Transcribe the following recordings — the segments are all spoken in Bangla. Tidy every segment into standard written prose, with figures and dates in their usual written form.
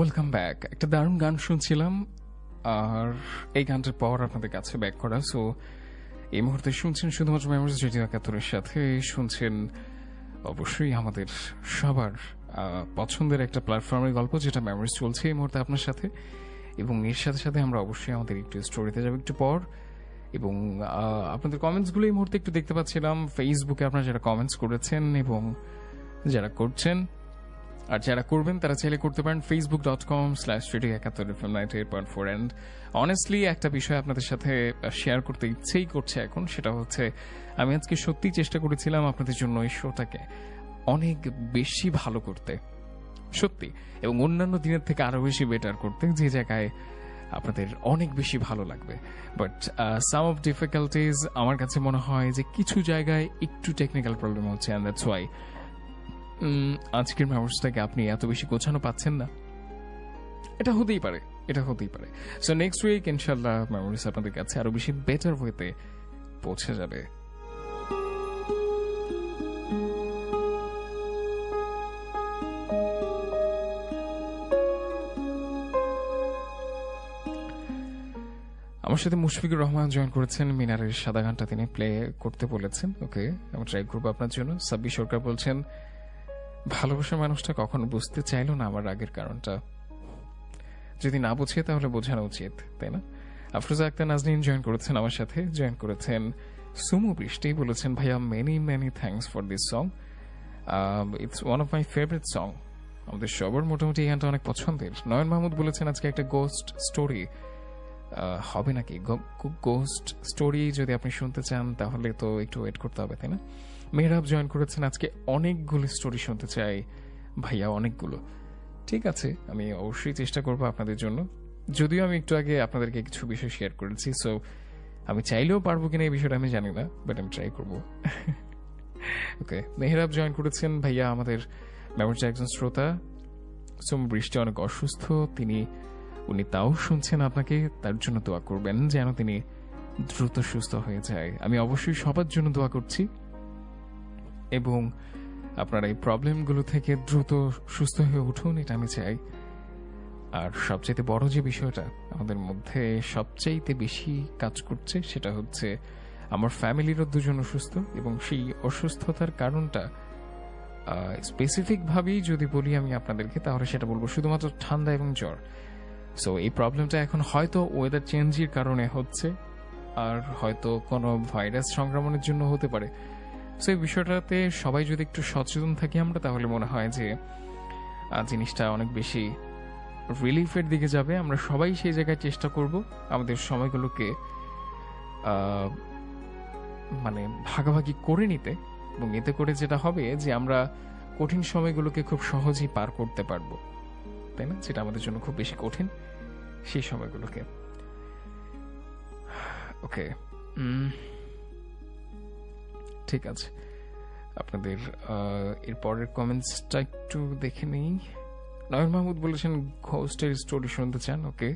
Welcome back. একটা দারুণ গান শুনছিলাম, আর এই গানটার পর আপনাদের কাছে ব্যাক করা। সো এই মুহূর্তে শুনছেন শুধুমাত্র মেমোরিজ রেডিও ৭১-এর সাথে। শুনছেন অবশ্যই আমাদের সবার পছন্দের একটা প্ল্যাটফর্মের গল্প, যেটা মেমোরিজ চলছে এই মুহূর্তে আপনার সাথে। এবং এর সাথে সাথে আমরা অবশ্যই আমাদের একটু স্টোরিতে যাবো একটু পর। এবং আপনাদের কমেন্টসগুলো এই মুহূর্তে একটু দেখতে পাচ্ছিলাম ফেসবুকে, আপনারা যারা কমেন্টস করেছেন এবং যারা করছেন, আর যারা করবেন তারা চাইলে করতে পারেন facebook.com/radio71.4। অ্যান্ড অনেস্টলি একটা বিষয় আপনাদের সাথে শেয়ার করতে ইচ্ছেই করছে এখন, সেটা হচ্ছে আমি আজকে সত্যি চেষ্টা করেছিলাম আপনাদের জন্য এই শোটাকে অনেক বেশি ভালো করতে, সত্যি, এবং অন্যান্য দিনের থেকে আরো বেশি বেটার করতে, যে জায়গায় আপনাদের অনেক বেশি ভালো লাগবে। বাট সাম অফ ডিফিকাল্টিজ, আমার কাছে মনে হয় যে কিছু জায়গায় একটু টেকনিক্যাল প্রবলেম হচ্ছে, অ্যান্ড দ্যাটস ওয়াই আজকের মেমোরিজটাকে আপনি এত বেশি গোছানো পাচ্ছেন না। এটা হতেই পারে। সো নেক্সট উইক ইনশাল্লাহ মেমোরিজ আপনাদের কাছে আরো বেশি বেটার ওয়েতে পৌঁছে যাবে। আমার সাথে মুশফিকুর রহমান জয়েন করেছেন। মিনারের সাদা গানটা তিনি প্লে করতে বলেছেন। ওকে, আমি ট্রাই করবো আপনার জন্য। সাব্বির সরকার বলছেন, ভালোবাসার মানুষটা কখনো বুঝতে চাইলো না আমার রাগের কারণটা, যদি না বুঝে তাহলে বোঝানো উচিত, তাই না? আফরোজা আক্তার নাজনীন জয়েন করেছেন আমার সাথে। জয়েন করেছেন সুমু বৃষ্টি, বলেছেন ভাইয়া many many thanks for this song, it's one of my favourite song. আমাদের সবার মোটামুটি এই গানটা অনেক পছন্দের। নয়ন মাহমুদ বলেছেন আজকে একটা গোস্ট স্টোরি হবে নাকি? গোস্ট স্টোরি যদি আপনি শুনতে চান তাহলে তো একটু ওয়েট করতে হবে, তাই না? মেহরাব জয়েন করেছেন, আজকে অনেকগুলো স্টোরি শুনতে চাই ভাইয়া, অনেকগুলো। ঠিক আছে, আমি অবশ্যই চেষ্টা করবো আপনাদের জন্য, যদিও আমি একটু আগে আপনাদেরকে কিছু বিষয় শেয়ার করেছি। সো আমি চাইলেও পারবো কিনা এই বিষয়টা আমি জানি না, বাট আমি ট্রাই করবো। ওকে, মেহরাব জয়েন করেছেন, ভাইয়া আমাদের মেমোরিজ একজন শ্রোতা। সোম বৃষ্টি অনেক অসুস্থ, উনি তাও শুনছেন আপনাকে, তার জন্য দোয়া করবেন যেন তিনি দ্রুত সুস্থ হয়ে যায়। আমি অবশ্যই সবার জন্য দোয়া করছি, এবং আপনারা এই প্রবলেমগুলো থেকে দ্রুত সুস্থ হয়ে উঠুন, এটা আমি চাই। আর সবচাইতে বড় যে বিষয়টা আমাদের মধ্যে সবচাইতে বেশি কাজ করছে, সেটা হচ্ছে আমার ফ্যামিলিরও দুজন অসুস্থ, এবং সেই অসুস্থতার কারণটা স্পেসিফিক ভাবেই যদি বলি আমি আপনাদেরকে, তাহলে সেটা বলবো শুধুমাত্র ঠান্ডা এবং জ্বর। সো এই প্রবলেমটা এখন হয়তো ওয়েদার চেঞ্জের কারণে হচ্ছে, আর হয়তো কোনো ভাইরাস সংক্রমণের জন্য হতে পারে। সো এই বিষয়টাতে সবাই যদি একটু সচেতন থাকি আমরা, তাহলে মনে হয় যে জিনিসটা অনেক বেশি রিলিফের দিকে যাবে। আমরা সবাই সেই জায়গায় চেষ্টা করব আমাদের সময়গুলোকে মানে ভাগাভাগি করে নিতে, এবং এতে করে যেটা হবে যে আমরা কঠিন সময়গুলোকে খুব সহজেই পার করতে পারবো, তাই না? যেটা আমাদের জন্য খুব বেশি কঠিন সেই সময়গুলোকে। ওকে, ঠিক আছে, আপনাদের এর পরের কমেন্টসটা একটু দেখে নেই। নয়ন মাহমুদ বলেছেন ঘোস্টের স্টোরি শুনতে চান। ওকে,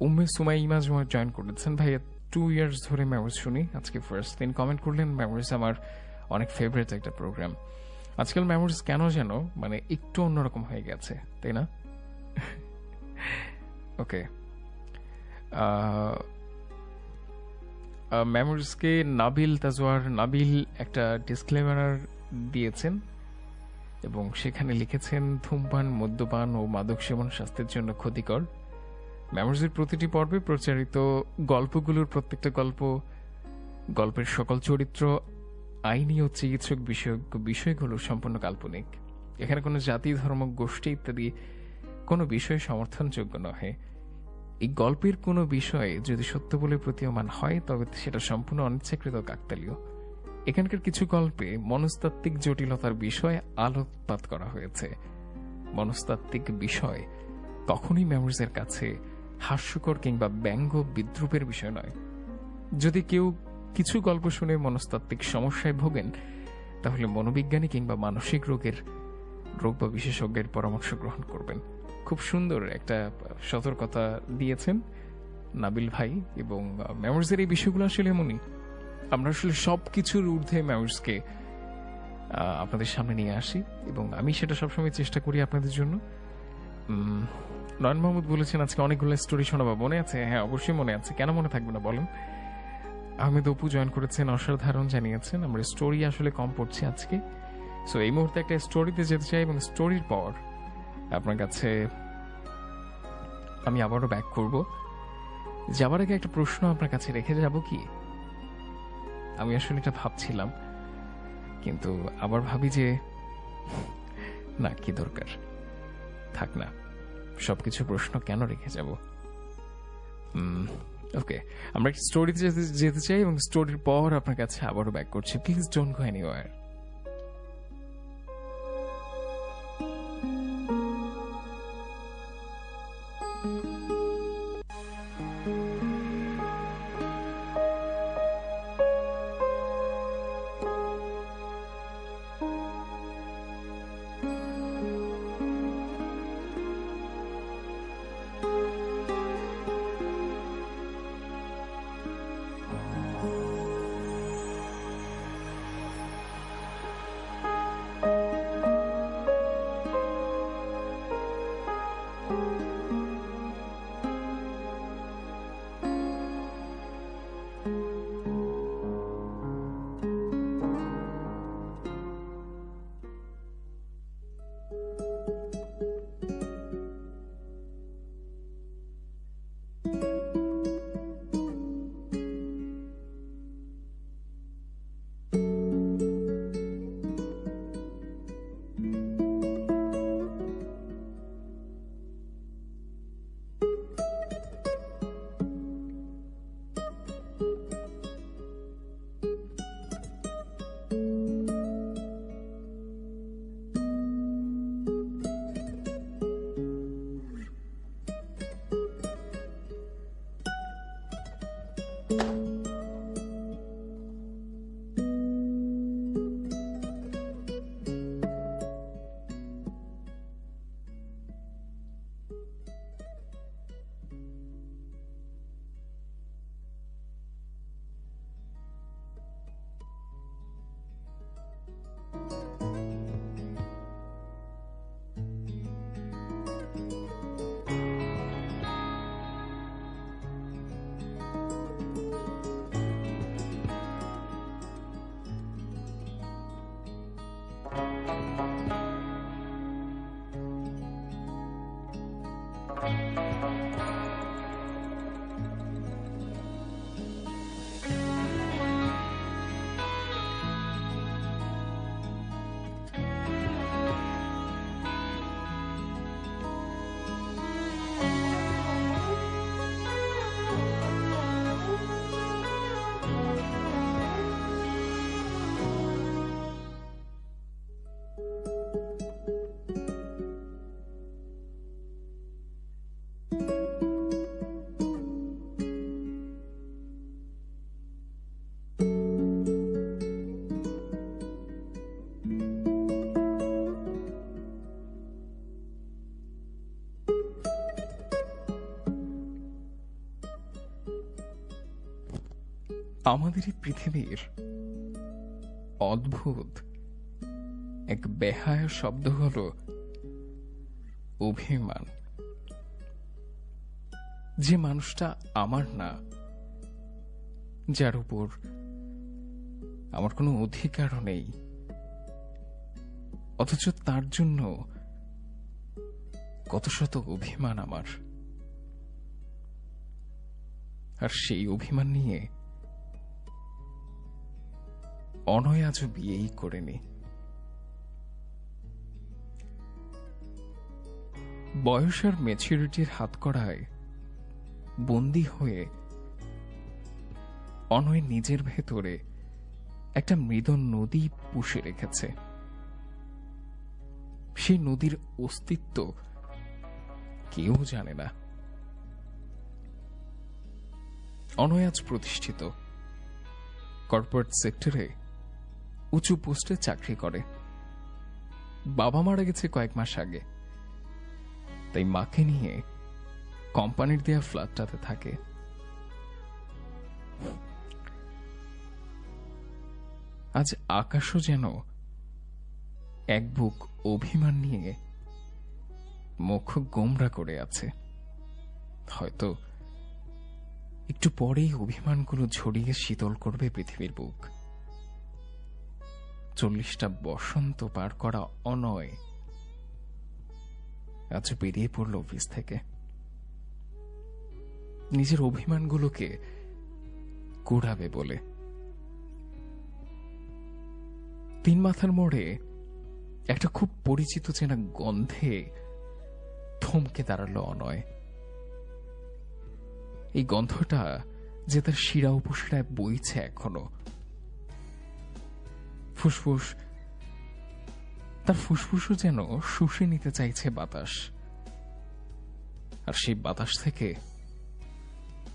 উম্মে সুমাইমা জয়েন করেছেন, ভাইয়া 2 ইয়ার্স ধরে মেমোরিজ শুনি, আজকে ফার্স্ট দিন কমেন্ট করলেন। মেমোরিজ আমার অনেক ফেভারিট একটা প্রোগ্রাম। আজকাল মেমোরিজ কেন যেন মানে একটু অন্যরকম হয়ে গেছে, তাই না? ওকে, মেমোরিজকে নাবিল একটা ডিসক্লেমার দিয়েছেন, এবং সেখানে লিখেছেন ধূমপান, মদ্যপান ও মাদক সেবন স্বাস্থ্যের জন্য ক্ষতিকর। মেমোরিজের প্রতিটি পর্বে প্রচারিত গল্পগুলোর প্রত্যেকটা গল্পের সকল চরিত্র, আইনি ও চিকিৎসক বিষয়গুলো সম্পূর্ণ কাল্পনিক। এখানে কোনো জাতি, ধর্ম, গোষ্ঠী ইত্যাদি কোনো বিষয় সমর্থনযোগ্য নহে। এই গল্পের কোনো বিষয়ে যদি সত্য বলে প্রতীয়মান হয়, তবে সেটা সম্পূর্ণ অনিচ্ছাকৃত কাকতালীয়। এখানকার কিছু গল্পে মনস্তাত্ত্বিক জটিলতার বিষয়ে আলোকপাত করা হয়েছে। মনস্তাত্ত্বিক বিষয় কখনই মেমোরিজের কাছে হাস্যকর কিংবা ব্যঙ্গ বিদ্রুপের বিষয় নয়। যদি কেউ কিছু গল্প শুনে মনস্তাত্ত্বিক সমস্যায় ভোগেন, তাহলে মনোবিজ্ঞানী কিংবা মানসিক রোগ বা বিশেষজ্ঞের পরামর্শ গ্রহণ করবেন। খুব সুন্দর একটা সতর্কতা দিয়েছেন নাবিল ভাই। এবং মেমোরিজের এই বিষয়গুলো আসলে এমনই, আমরা আসলে সবকিছুর ঊর্ধ্বে মেমোরিজকে আপনাদের সামনে নিয়ে আসি, এবং আমি সেটা সবসময় চেষ্টা করি আপনাদের জন্য। নয়ন মাহমুদ বলেছেন আজকে অনেকগুলো স্টোরি শোনাবো, মনে আছে? হ্যাঁ, অবশ্যই মনে আছে, কেন মনে থাকবে না বলেন। আহমেদ অপু জয়েন করেছেন, অসাধারণ জানিয়েছেন। আমরা স্টোরি আসলে কম পড়ছি আজকে, সো এই মুহূর্তে একটা স্টোরিতে যেতে চাই এবং স্টোরির পর আপনার কাছে আমি আবারও ব্যাক করব। যাবার আগে একটা প্রশ্ন আপনার কাছে রেখে যাব কি, আমি আসলে এটা ভাবছিলাম, কিন্তু আবার ভাবি যে না, কি দরকার, থাক না, সবকিছু প্রশ্ন কেন রেখে যাব। ওকে, আমরা একটা স্টোরিতে যেতে চাই এবং স্টোরির পর আপনার কাছে আবারও ব্যাক করছি। Please don't go anywhere. আমাদের এই পৃথিবীর অদ্ভুত এক বেহায়া শব্দ হল অভিমান। যে মানুষটা আমার না, যার উপর আমার কোনো অধিকারও নেই, অথচ তার জন্য কত শত অভিমান আমার, আর সেই অভিমান নিয়ে অনয় আজও বিয়েই করেনি। বয়স আর ম্যাচুরিটির হাতকড়ায় বন্দী হয়ে অনয় নিজের ভেতরে একটা মৃদ নদী পুষে রেখেছে। সেই নদীর অস্তিত্ব কেউ জানে না। অনয় আজ প্রতিষ্ঠিত, কর্পোরেট সেক্টরে উঁচু পোস্টে চাকরি করে। বাবা মারা গেছে কয়েক মাস আগে, তাই মাকে নিয়ে কোম্পানির দেয়া ফ্ল্যাটটাতে থাকে। আজ আকাশও যেন এক বুক অভিমান নিয়ে মুখ গোমরা করে আছে। হয়তো একটু পরেই অভিমানগুলো ঝরিয়ে শীতল করবে পৃথিবীর বুক। 40টা বসন্ত পার করা অনয় আজ বেরিয়ে পড়ল অফিস থেকে। নিজের অভিমানগুলোকে কুড়াবে বলে। 3 মাথার মোড়ে একটা খুব পরিচিত চেনা গন্ধে থমকে দাঁড়ালো অনয়। এই গন্ধটা যে তার শিরা উপশিরায় বইছে এখনো। ফুসফুস, তার ফুসফুসও যেন শুষে নিতে চাইছে বাতাস। আর সেই বাতাস থেকে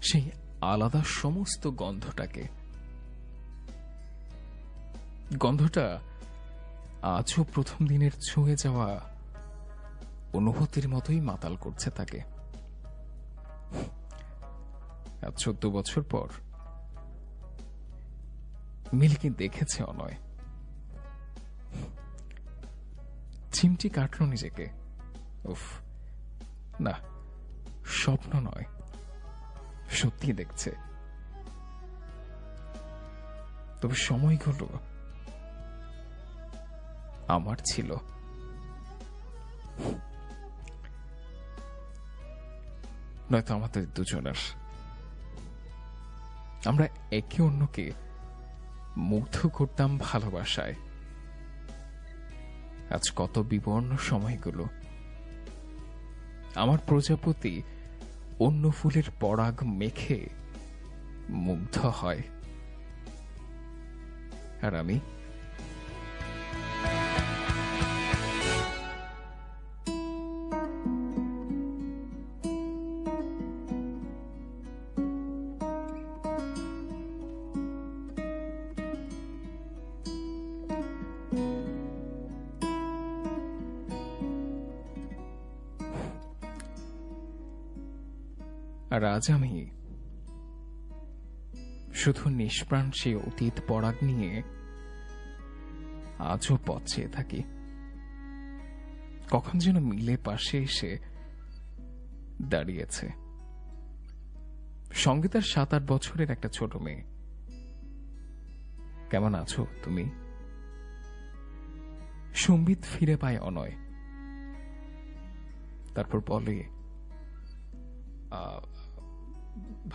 সেই আলাদা সমস্ত গন্ধটাকে। গন্ধটা আজও প্রথম দিনের ছুঁয়ে যাওয়া অনুভূতির মতোই মাতাল করছে তাকে। আজ 14 বছর পর মিল্কি দেখেছে অনয়। চিমটি কাটল নিজেকে। উফ, না, স্বপ্ন নয়, সত্যি দেখছে। তবে সময়গুলো আমার ছিল। নয়তো আমাদের দুজনের। আমরা একে অন্যকে মুগ্ধ করতাম ভালোবাসায়। আজ কত বিবর্ণ সময়গুলো। আমার প্রজাপতি অন্য ফুলের পরাগ মেখে মুগ্ধ হয়, আর আমি আজ আমি শুধু নিষ্প্রাণ সেই অতীত পরাগ নিয়ে আজও পথ চেয়ে থাকি। কখন যেন মিলে পাশে এসে দাঁড়িয়েছে। সঙ্গে তার 7-8 বছরের একটা ছোট মেয়ে। কেমন আছো তুমি? সম্বিত ফিরে পায় অনয়। তারপর বলে,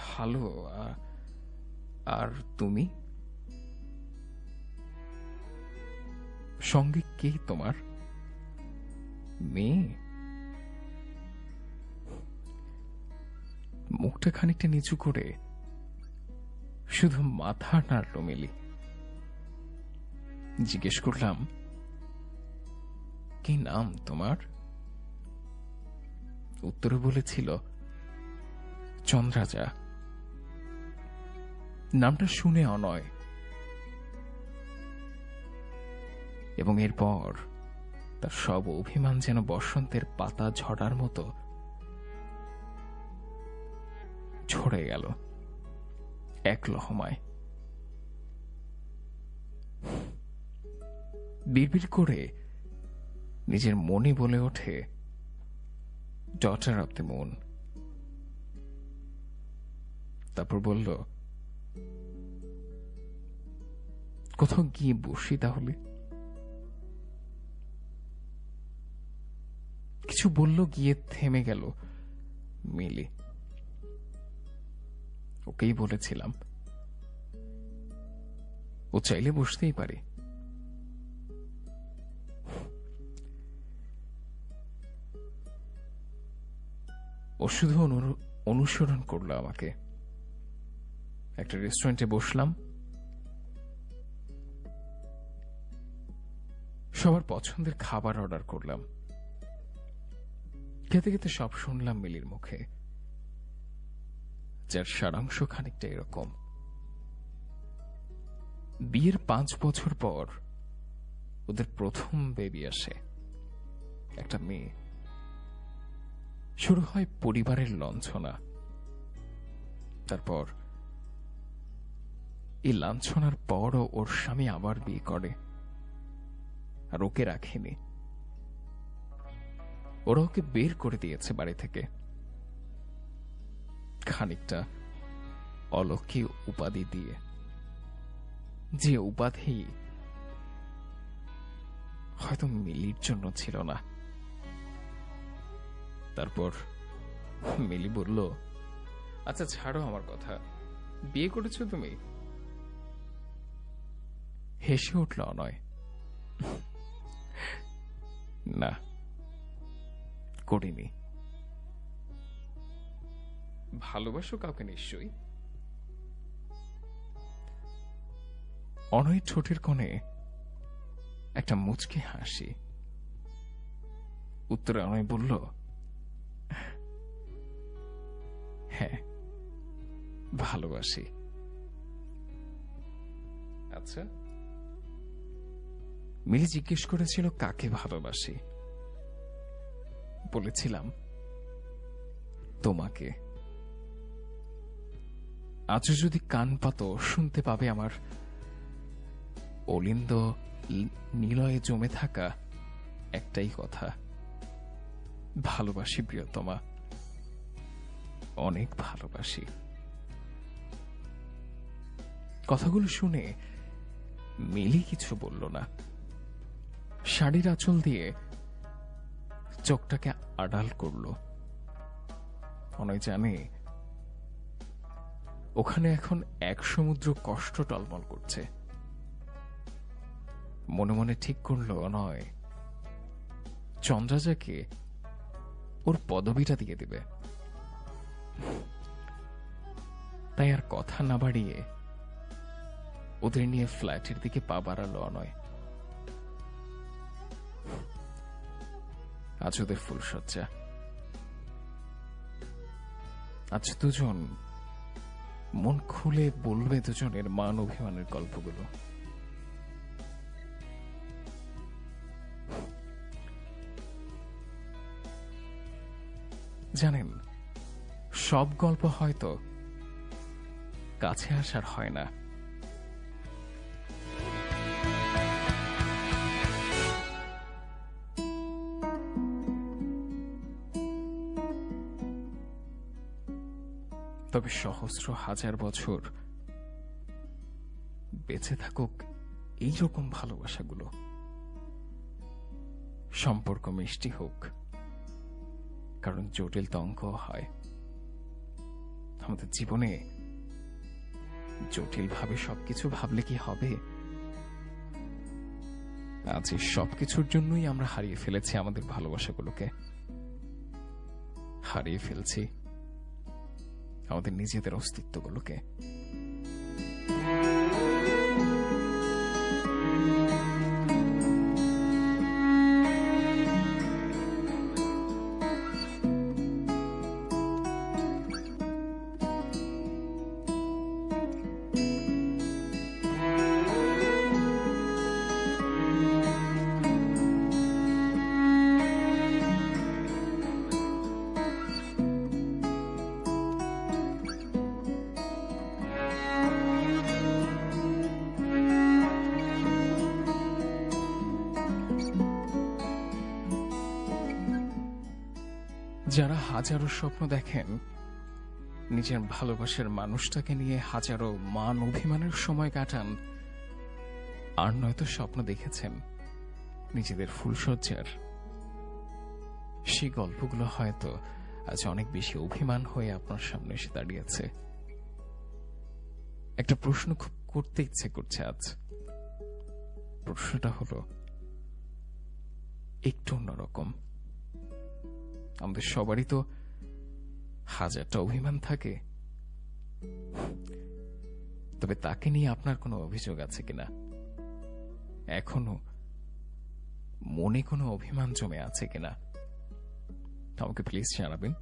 ভালো। আর তুমি? সঙ্গে কে তোমার? মেয়ে? মুখটা খানিকটা নিচু করে শুধু মাথা নাড়ল মিলি। জিজ্ঞেস করলাম, কি নাম তোমার? উত্তরে বলেছিল, চন্দ্রাজা। নামটা শুনে অনয়, এবং এরপর তার সব অভিমান যেন বসন্তের পাতা ঝড়ার মতো ঝরে গেল এক লহমায়। বিড়বিড় করে নিজের মনে বলে ওঠে, ডটার অব দ্য মুন। তারপর বলল, কোথাও গিয়ে বসি তাহলে। কিছু বলল, গিয়ে থেমে গেল মিলি। ওকেই বলেছিলাম ও চাইলে বসতেই পারে। ও শুধু অনুসরণ করলো আমাকে। একটা রেস্টুরেন্টে বসলাম। সবার পছন্দের খাবার অর্ডার করলাম। খেতে খেতে সব শুনলাম মিলির মুখে, যার সারাংশ খানিকটা এরকম। বিয়ের 5 বছর পর ওদের প্রথম বেবি আসে, একটা মেয়ে। শুরু হয় পরিবারের লাঞ্ছনা। তারপর এই লাঞ্ছনার পরও ওর স্বামী আবার বিয়ে করে, আর ওকে রাখেনি। ওরা ওকে বের করে দিয়েছে বাড়ি থেকে, খানিকটা অলৌকিক উপাধি দিয়ে, যে উপাধি হয়তো মিলির জন্য ছিল না। তারপর মিলি বলল, আচ্ছা ছাড়ো আমার কথা, বিয়ে করেছো তুমি? হেসে উঠল অনয়, না করিনি। ভালোবাসো কাউকে নিশ্চয়ই? অনয় ঠোঁটের কোণে একটা মুচকি হাসি। উত্তরে অনয় বলল, হ্যাঁ ভালোবাসি। আচ্ছা, মিলি জিজ্ঞেস করেছিল কাকে ভালোবাসি। বলেছিলাম তোমাকে। আজও যদি কান পাতো শুনতে পাবে আমার অলিন্দ নিলয়ে জমে থাকা একটাই কথা, ভালোবাসি প্রিয়তমা, অনেক ভালোবাসি। কথাগুলো শুনে মিলি কিছু বলল না। শাড়ির আঁচল দিয়ে চোখটাকে আড়াল করল। অনয় জানে ওখানে এখন এক সমুদ্র কষ্ট টলমল করছে। মনে মনে ঠিক করল অনয় চন্দ্রাজাকে ওর পদবিটা দিয়ে দিবে। তাই আর কথা না বাড়িয়ে ওদের নিয়ে ফ্ল্যাটের দিকে পা বাড়ালো অনয়। আজ ওদের ফুলসজ্জা। আজ দুজন মন খুলে বলবে দুজনের মান অভিমানের গল্পগুলো। জানেন, সব গল্প হয়তো কাছে আসার হয় না। তবে সহস্র হাজার বছর বেঁচে থাকুক এইরকম ভালোবাসাগুলো। সম্পর্ক মিষ্টি হোক, কারণ জটিল তো অঙ্ক হয়। আমাদের জীবনে জটিল ভাবে সবকিছু ভাবলে কি হবে? আজ এই সবকিছুর জন্যই আমরা হারিয়ে ফেলেছি আমাদের ভালোবাসাগুলোকে। হারিয়ে ফেলছি আমাদের নিজেদের অস্তিত্বগুলোকে। যারা হাজারো স্বপ্ন দেখেন, নিজের ভালোবাসার মানুষটাকে নিয়ে হাজারো মান অভিমানের সময় কাটান, আর নয়তো স্বপ্ন দেখেছেন নিজেদের ফুলসজ্জার, সেই গল্পগুলো হয়তো আজ অনেক বেশি অভিমান হয়ে আপনার সামনে এসে দাঁড়িয়েছে। একটা প্রশ্ন খুব করতে ইচ্ছে করছে আজ। প্রশ্নটা হলো একটু অন্যরকম। আমাদের সবারই তো হাজারটা অভিমান থাকে, তবে তাকে নিয়ে আপনার কোনো অভিযোগ আছে কিনা? এখনো মনে কোনো অভিমান জমে আছে কিনা আমাকে প্লিজ জানাবেন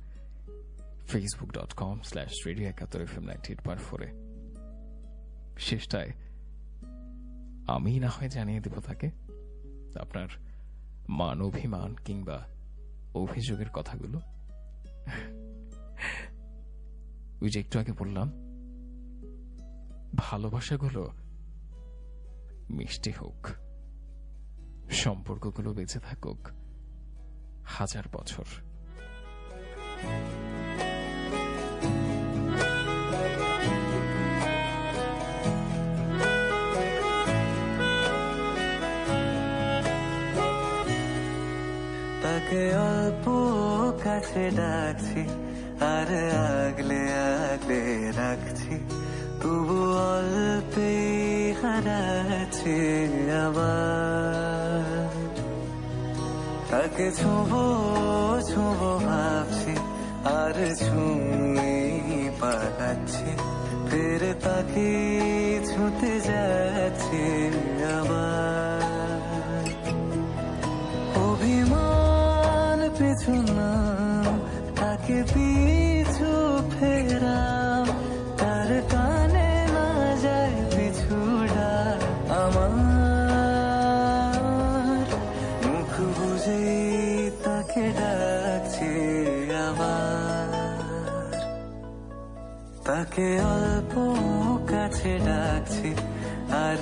facebook.com/radio71FM98.4 শেষটায় আমি না হয় জানিয়ে দেব তাকে আপনার মান অভিমান কিংবা অভিযোগের কথাগুলো। ওই যে একটু আগে বললাম, ভালোবাসাগুলো মিষ্টি হোক, সম্পর্কগুলো বেঁচে থাকুক 1000 বছর। তাকে অল্প কাছে ডাকছি আর আগলে আগলে রাখছি, তবু অল্পে হারাচ্ছি আবার। তাকে ছোঁবো ছোঁবো ভাবছি আর ছুঁয়ে পালাচ্ছি, ফের তাকে ছুঁতে যাচ্ছি আবার। অভিমান পিছু না তাকে পিছু ফেরাম, তার কানে না যায় পিছুড়া আমার। মুখ বুঝে তাকে ডাকছি আবার। তাকে অল্প কাছে ডাকছি আর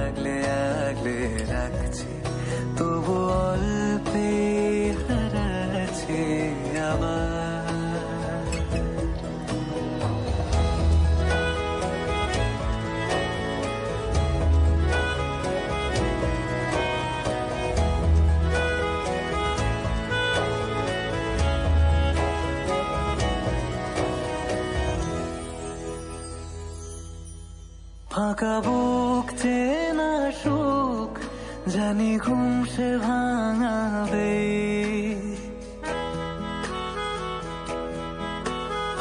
আগলে আগলে রাখছি, তবু অল্পে হারাচ্ছি আবার। ফাঁকা বুক চেনা সুখ জানি ঘুম সে ভাঙাবে,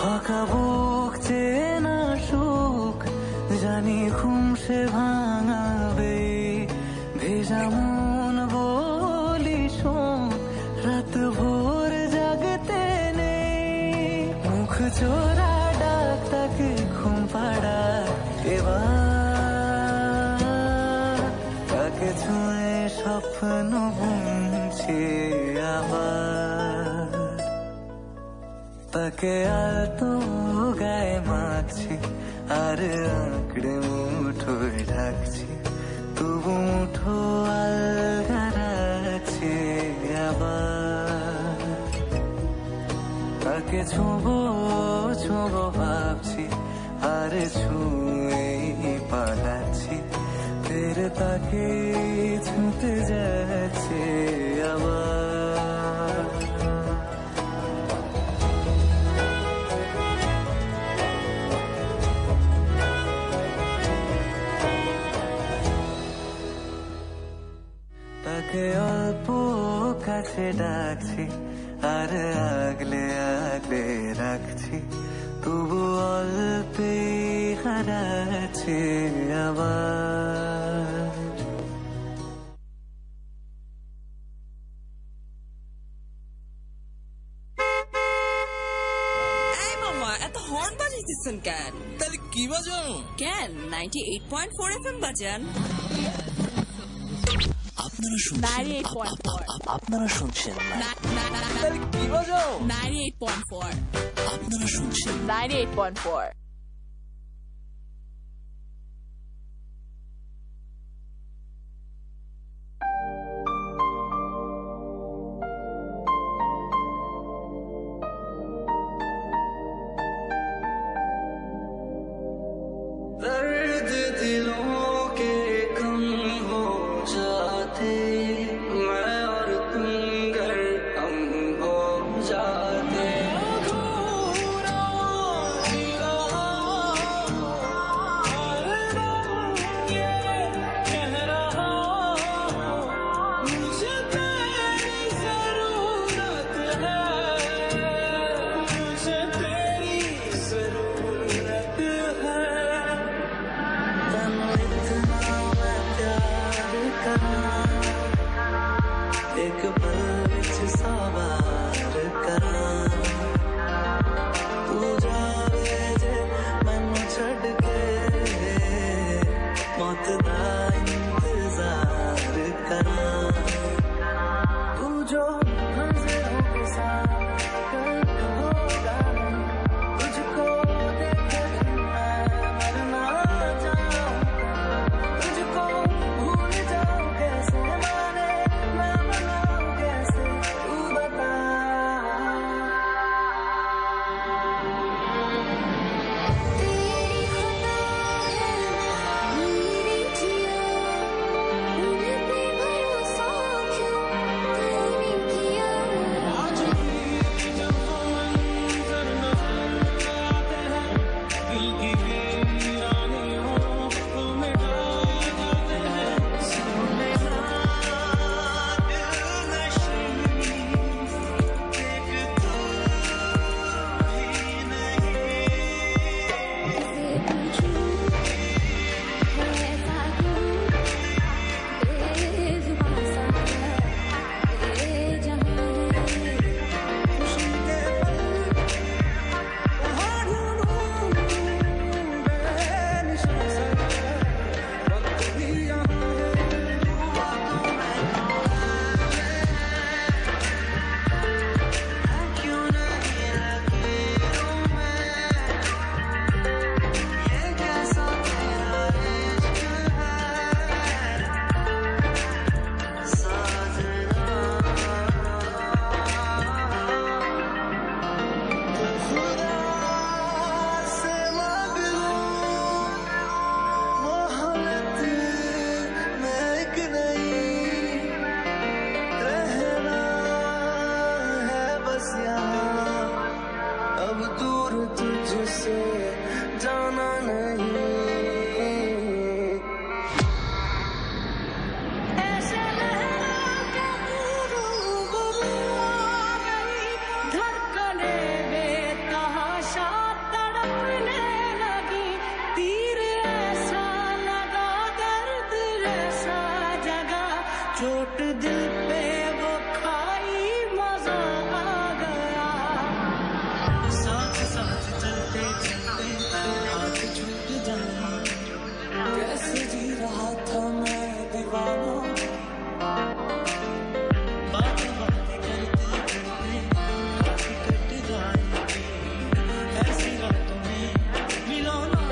ফাঁকা বুক চেনা সুখ জানি ঘুম সে ভাঙাবে। ভেজা মন বলি শোন রাত ভোর জাগতে নেই, মুখ চোরা ডাক তাকে ঘুম পাড়া এবার। তাকে ছুঁয়ে স্বপ্ন বুনছি আবার। তাকে আলতো গায়ে মাখছি আর আঁকড়ে মুঠোয় ঢাকছি, তবু মুঠো আলগা রাখছি আবার। তাকে ছোঁবো ছোঁবো ভাবছি আর ছুঁয়ে পালাচ্ছি, ফের তাকে ছুঁতে যাচ্ছে আবার। তাকে অল্প কাছে ডাকছি আর আগলে আগলে রাখছি, তবু অল্পে হারাচ্ছি আবার। এই মামা এত হর্ন বাজাইতেছেন কেন? তাহলে কি বাজানো? কেন 98.4 FM বাজান। আপনারা শুনছেন 98.4 আপনারা শুনছেন তাহলে কি বাজাও? 98.4 আপনারা শুনছেন 98.4 दर्द दिलों के कम हो जाते, मैं और तुम गर हम हो जाते। मुझे तेरी जरूरत है, मुझे तेरी जरूरत है। तन्नू इतना मैं प्यार करा, एक पल विच सवार करा। तू जावे जे मैनू छड्ड के, मौत दा इंतजार करा। तू जो मंज़िलों के साथ होगा, तुझको देख मैं मरना चाहूँगा। तुझको भूल जाऊँ कैसे, माने मैं मनाऊँ कैसे, तू बता चोट दिल पे वो खाई मजा आ गया साथ साथ चलते चलते हाथ छूट जाए कैसे जी रहा था मैं दीवाना बात बात करते करते रात कट जाएगी ऐसी रातों में मिलाना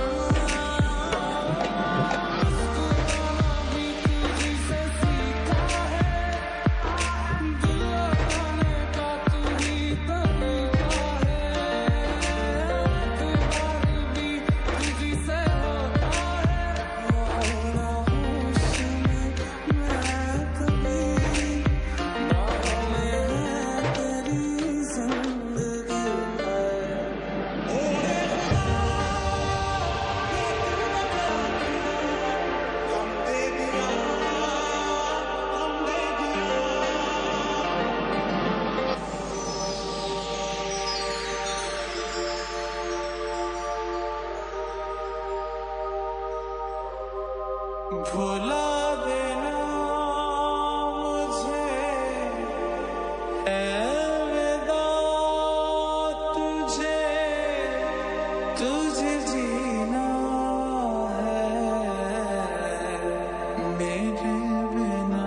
भुला देना मुझे अलविदा तुझे तुझे जीना है मेरे बिना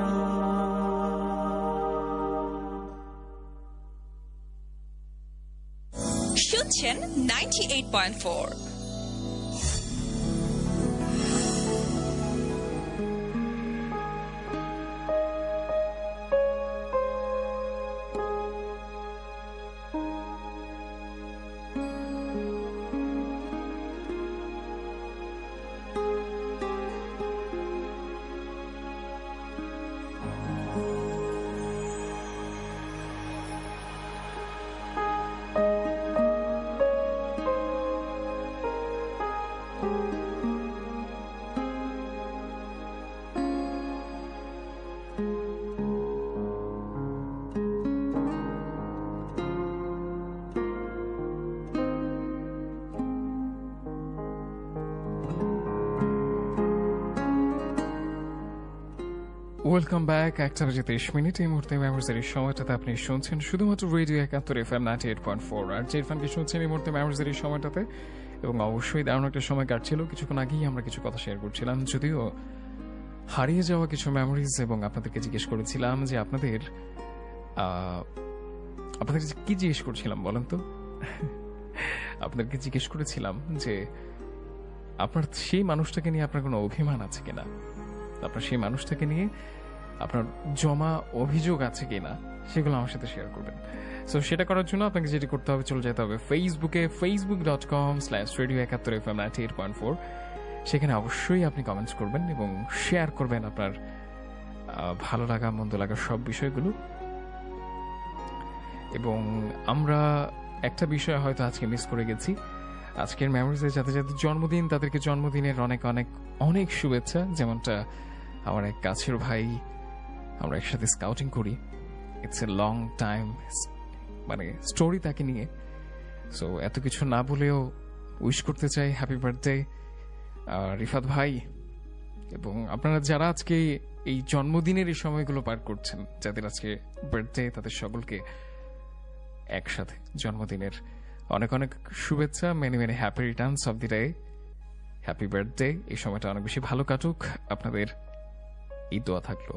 শুনছেন 98.4 ওয়েলকাম ব্যাক 1:23 এই মুহূর্তে মেমোরিজের এই সময়টাতে আপনি শুনছেন শুধুমাত্র রেডিও 71 FM 98.4 আর যে ইরফানকে শুনছেন এই মুহূর্তে মেমোরিজের এই সময়টাতে এবং অবশ্যই দারুণ একটা সময় কাটছিল কিছুক্ষণ আগেই আমরা কিছু কথা শেয়ার করছিলাম যদিও হারিয়ে যাওয়া কিছু মেমোরিজ এবং আপনাদেরকে জিজ্ঞেস করেছিলাম যে আপনাদের কি জিজ্ঞেস করছিলাম বলেন তো আপনাদেরকে জিজ্ঞেস করেছিলাম যে আপনার সেই মানুষটাকে নিয়ে আপনার কোনো অভিমান আছে কিনা আপনার সেই মানুষটাকে নিয়ে আপনার জমা অভিযোগ আছে কিনা সেগুলো আমার সাথে শেয়ার করবেন সো সেটা করার জন্য আপনাকে যেটি করতে হবে চলে যেতে হবে ফেসবুকে facebook.com/radio71FM 98.4 সেখানে অবশ্যই আপনি কমেন্টস করবেন এবং শেয়ার করবেন আপনার ভালো লাগা মন্দ লাগা সব বিষয়গুলো এবং আমরা একটা বিষয় হয়তো আজকে মিস করে গেছি আজকের মেমোরিজে যাদের যাদের জন্মদিন তাদেরকে জন্মদিনের অনেক অনেক অনেক শুভেচ্ছা যেমনটা আমার এক কাছের ভাই আমরা একসাথে স্কাউটিং করি ইটস এ লং টাইম মানে স্টোরি তাকে নিয়ে সো এত কিছু না বলেও উইশ করতে চাই হ্যাপি বার্থডে রিফাত ভাই এবং আপনারা যারা আজকে এই জন্মদিনের এই সময়গুলো পার করছেন যাদের আজকে বার্থডে তাদের সকলকে একসাথে জন্মদিনের অনেক অনেক শুভেচ্ছা many many happy Returns of the day happy birthday এই সময়টা অনেক বেশি ভালো কাটুক আপনাদের এই দোয়া থাকলো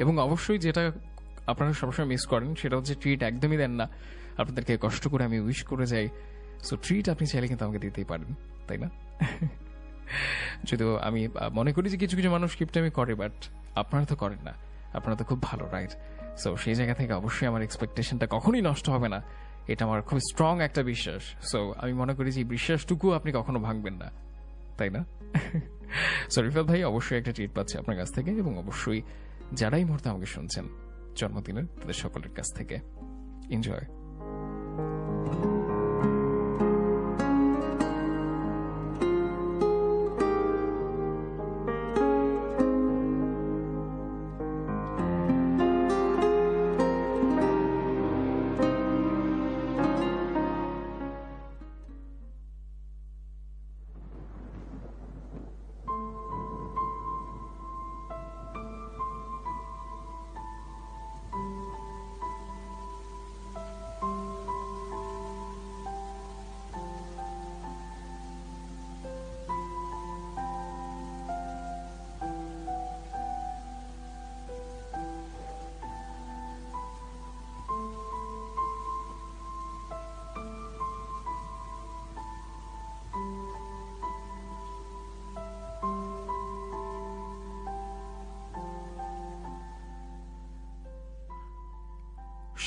এবং অবশ্যই যেটা আপনারা সবসময় মিস করেন সেটা হচ্ছে ট্রিট একদমই দেন না আপনাদেরকে কষ্ট করে আমি উইশ করে যাই সো ট্রিট আপনি চাইলে কিন্তু আমাকে দিতেই পারেন তাই না যদিও আমি মনে করি যে কিছু কিছু মানুষ কিপটামি করে বাট আপনারা তো করেন না আপনারা তো খুব ভালো রাইট সো সেই জায়গা থেকে অবশ্যই আমার এক্সপেকটেশনটা কখনোই নষ্ট হবে না এটা আমার খুব স্ট্রং একটা বিশ্বাস সো আমি মনে করি যে এই বিশ্বাসটুকু আপনি কখনো ভাঙবেন না তাই না সো রিফাত ভাই অবশ্যই একটা ট্রিট পাচ্ছে আপনার কাছ থেকে এবং অবশ্যই যারাই মুহূর্তে আমাকে শুনছেন জন্মদিনের তাদের সকলের কাছ থেকে এনজয়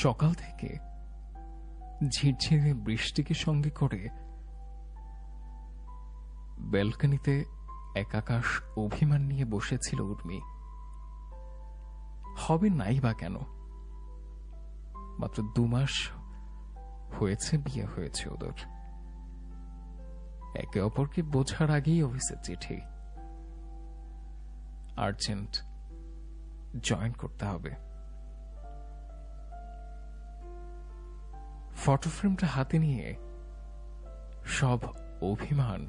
সকাল থেকে ঝিরঝিরে বৃষ্টিকে সঙ্গে করে ব্যালকনিতে একাকাশ অভিমান নিয়ে বসেছিল উর্মি। হবে নাই বা কেন, মাত্র 2 মাস হয়েছে বিয়ে হয়েছে ওদের। একে অপরকে বোঝার আগেই অফিসের চিঠি, আর্জেন্ট জয়েন করতে হবে। ফটো ফ্রেমটা হাতে নিয়ে সব অভিমান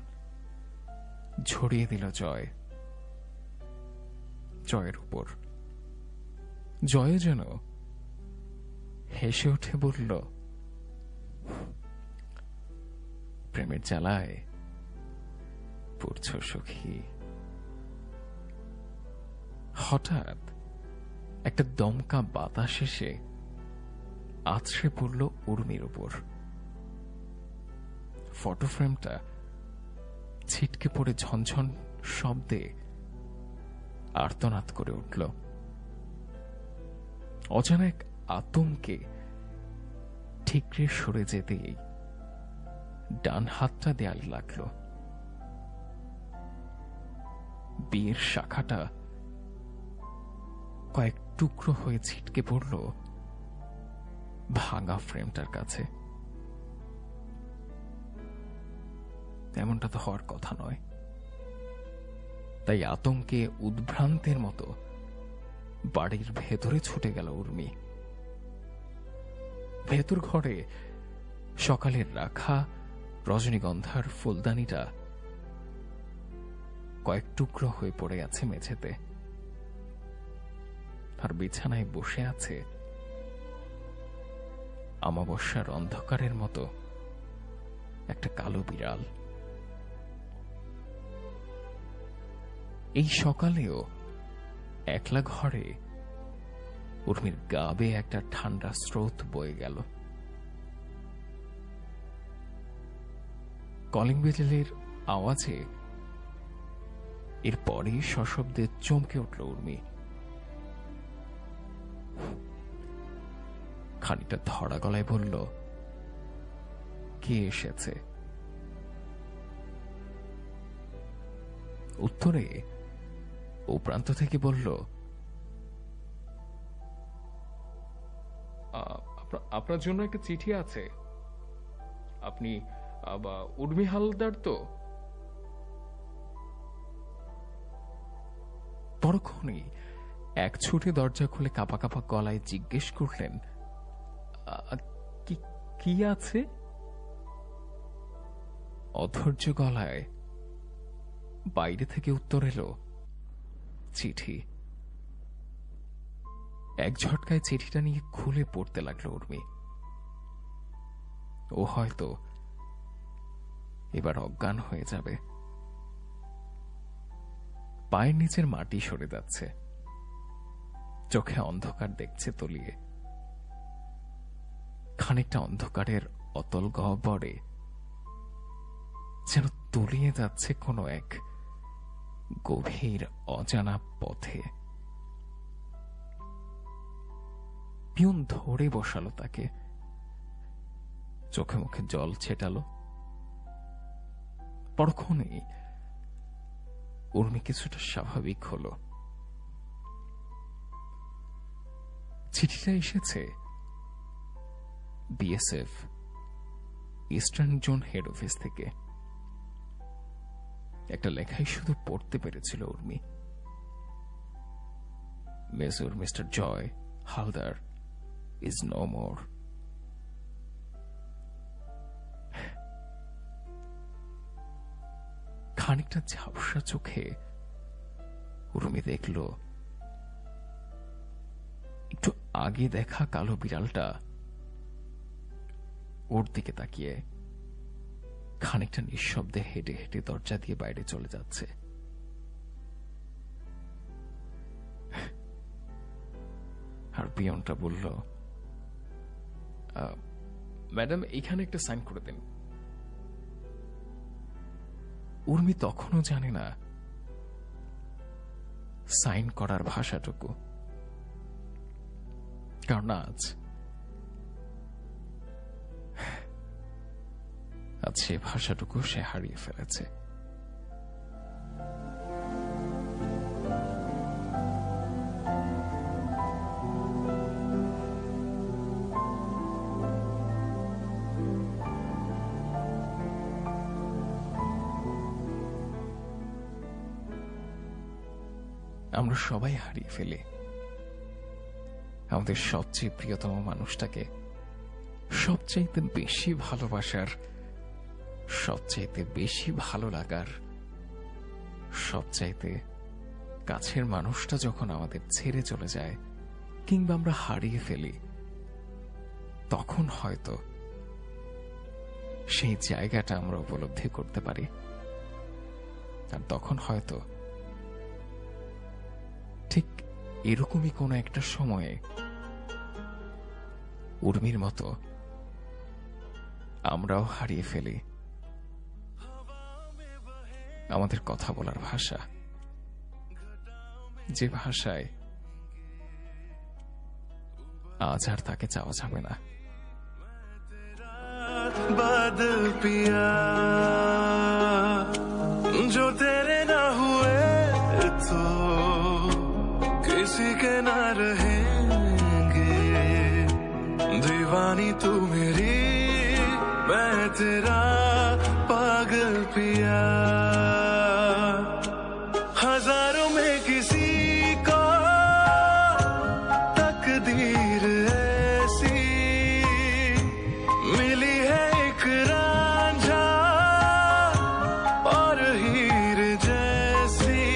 ঝরিয়ে দিল জয়ের উপর। জয় যেন হেসে উঠে বলল, প্রেমের জ্বালায় পড়ছ সখী। হঠাৎ একটা দমকা বাতাস এসে আছড়ে পড়ল উর্মির উপর। ফটো ফ্রেমটা ছিটকে পড়ে ঝনঝন শব্দে আর্তনাদ করে উঠল। অজানা এক আতঙ্কে ঠিকরে সরে যেতেই ডান হাতটা দেয়ালে লাগল। বিয়ের শাখাটা কয়েক টুকরো হয়ে ছিটকে পড়ল ভাঙা ফ্রেমটার কাছে। এমনটা তো হওয়ার কথা নয়। তাই আতঙ্কে উদ্ভ্রান্তের মতো বাড়ির ভেতরে ছুটে গেল উর্মি। ভেতর ঘরে সকালের রাখা রজনীগন্ধার ফুলদানিটা কয়েক টুকরো হয়ে পড়ে আছে মেঝেতে, আর বিছানায় বসে আছে অমাবস্যার অন্ধকারের মতো একটা কালো বিড়াল। এই সকালেও একলা ঘরে উর্মির গা বেয়ে একটা ঠান্ডা স্রোত বয়ে গেল। কলিং বেলের আওয়াজে এরপরই সশব্দে চমকে উঠল উর্মি। খানিকটা ধরা গলায় বলল, কে এসেছে? উত্তরে ও প্রান্ত থেকে বলল, আপনার জন্য একটা চিঠি আছে। আপনি উর্মি হালদার তো? পরক্ষণেই এক ছুটে দরজা খুলে কাঁপা কাঁপা গলায় জিজ্ঞেস করলেন, কি আছে? অধৈর্য গলায় বাইরে থেকে উত্তর এলো, চিঠি। এক ঝটকায় চিঠিটা নিয়ে খুলে পড়তে লাগলো উর্মি। ও হয়তো এবার অজ্ঞান হয়ে যাবে। পায়ের নিচের মাটি সরে যাচ্ছে, চোখে অন্ধকার দেখছে তলিয়ে। খানিকটা অন্ধকারের অতল গহ্বরে যেন তলিয়ে যাচ্ছে কোনো এক গভীর অজানা পথে। পিয়ন ধরে বসালো তাকে, চোখে মুখে জল ছেটালো। পরক্ষণেই উর্মি কিছুটা স্বাভাবিক হলো। চিঠিটা এসেছে BSF eastern zone head office থেকে। একটা লেখাই শুধু পড়তে পেরেছিল উর্মি, major mister Joy Haldar is no more. খানিকটা ঝাপসা চোখে উর্মি দেখল একটু আগে দেখা কালো বিড়ালটা ওর দিকে তাকিয়ে খানিকটা নিঃশব্দে হেঁটে হেঁটে দরজা দিয়ে বাইরে চলে যাচ্ছে। আর পিয়নটা বলল, ম্যাডাম এইখানে একটা সাইন করে দিন। উর্মি তখনও জানে না সাইন করার ভাষাটুকু, কারণ আজ আজ সেই ভাষাটুকু সে হারিয়ে ফেলেছে। আমরা সবাই হারিয়ে ফেলি আমাদের সবচেয়ে প্রিয়তম মানুষটাকে, সবচাইতে বেশি ভালোবাসার, সবচাইতে বেশি ভালো লাগার, সবচাইতে কাছের মানুষটা যখন আমাদের ছেড়ে চলে যায় কিংবা আমরা হারিয়ে ফেলি, তখন হয়তো সেই জায়গাটা আমরা উপলব্ধি করতে পারি। আর তখন হয়তো ঠিক এরকমই কোনো একটা সময়ে উর্মির মতো আমরাও হারিয়ে ফেলি আমাদের কথা বলার ভাষা, যে ভাষায় আজ আর তাকে চাওয়া যাবে না। बादल पिया जो तेरे ना हुए तो किसी के ना रहेंगे, दीवानी तू मेरी मैं तेरा पागल पिया, हजारों में किसी को तकदीर ऐसी मिली है, एक रांझा और हीर जैसी,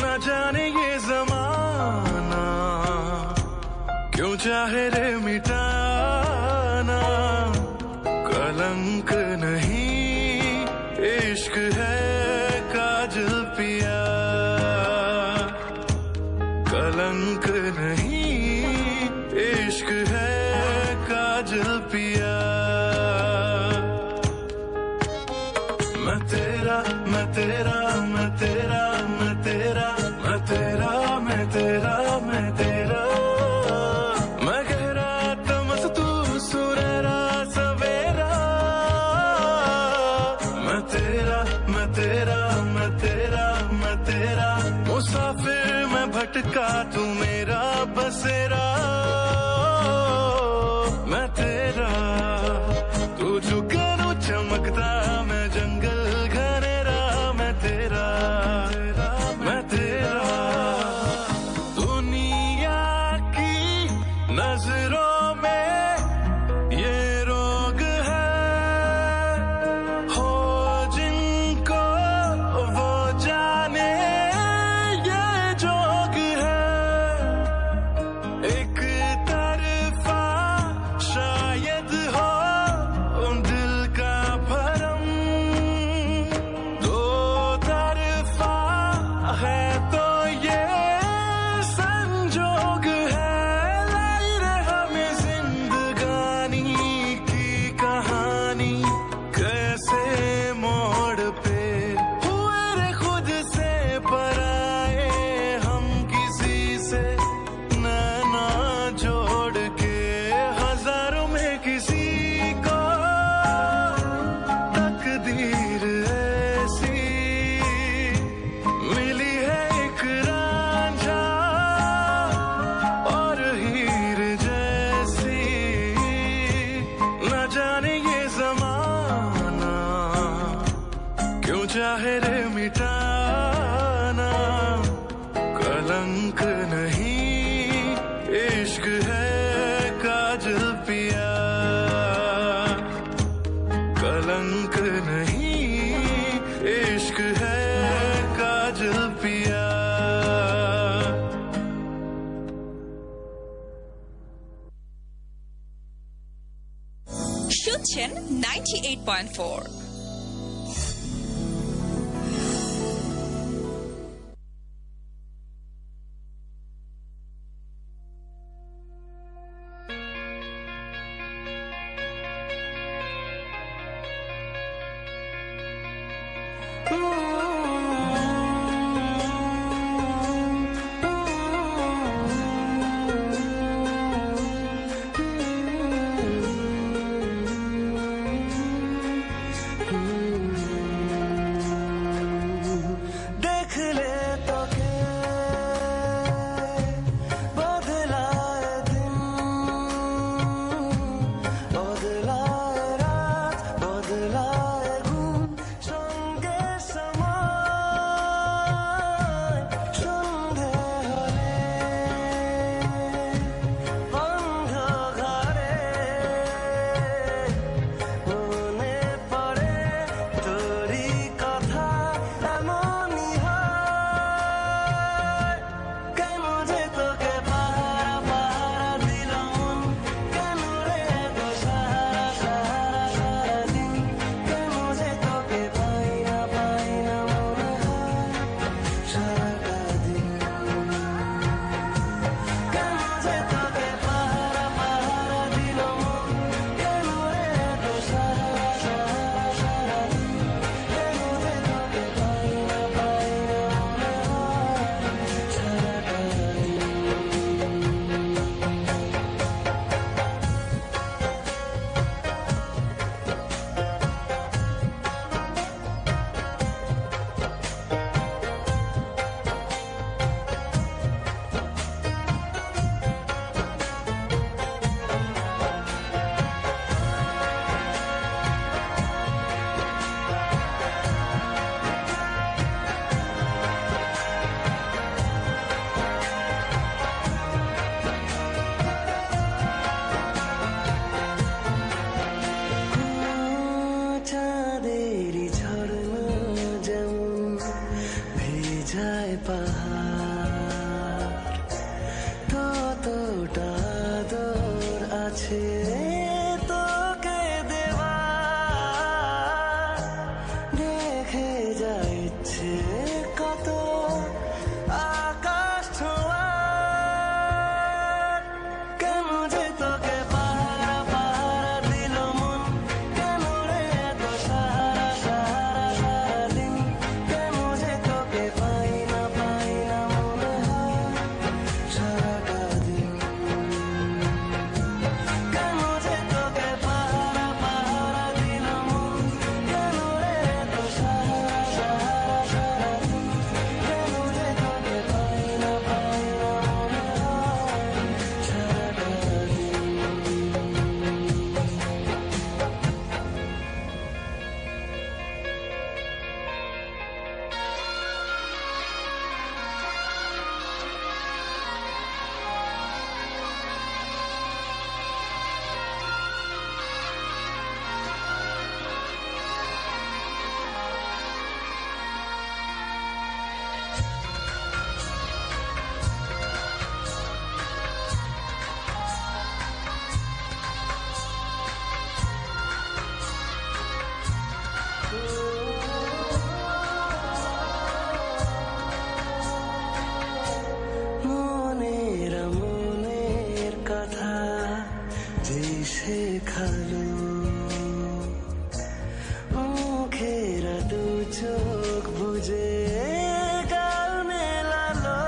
न जाने ये जमाना क्यों चाहे रे मिटाना, कलंक नहीं इश्क है काजल पिया, कलंक नहीं इश्क है काजल पिया, मैं तेरा मैं तेरा मैं तेरा मैं तेरा मैं तेरा मैं तेरा मैं तेरा, मैं गहरा तमस तू सुनहरा सवेरा, मैं तेरा मैं तेरा मैं तेरा मैं तेरा, मुसाफिर मैं भटका तू मेरा बसेरा, मैं तेरा तू जुगनू चमकता मैं जंगल घनेरा, मैं तेरा मैं तेरा, दुनिया की नजरों में ये रोग है, हो जिनको वो जाने ये जोग है, एक तरफा शायद हो दिल का भरम, दो तरफा है तो ये संजोग है, लाई रे हमें जिंदगानी की कहानी, कैसे मोड़ पे हुए रे खुद से पराए, हम किसी से नैना जोड़ के, हजारों में किसी को तकदीर ऐसी मिली है, एक रांझा और हीर जैसी, न जाने ये जमाना क्यों चाहे रे मिटाना, कलंक नहीं इश्क है काजल पिया, कलंक नहीं इश्क है काजल पिया। শুনছেন 98.4। পাহাড় ততটা দূর আছে তোকে দেওয়া দেখে যাচ্ছে কত আকাশ ছোঁয়ার কেন যে তোকে পাহারা পাহারা দিল মন কেন রে এত সারা সারা সারাদিন কেন যে তোকে পাই না মনে হয় সারাটা দিন কেন যে তোকে পাহারা পাহারা দিল মন কেন রে এত সারা সারা সারাদিন কেন যে তোকে পাই না মনে হয় সারাটা দিন মনের কথা যে শেখালো মুখের দু চোখ বুঝে গাল মেলালো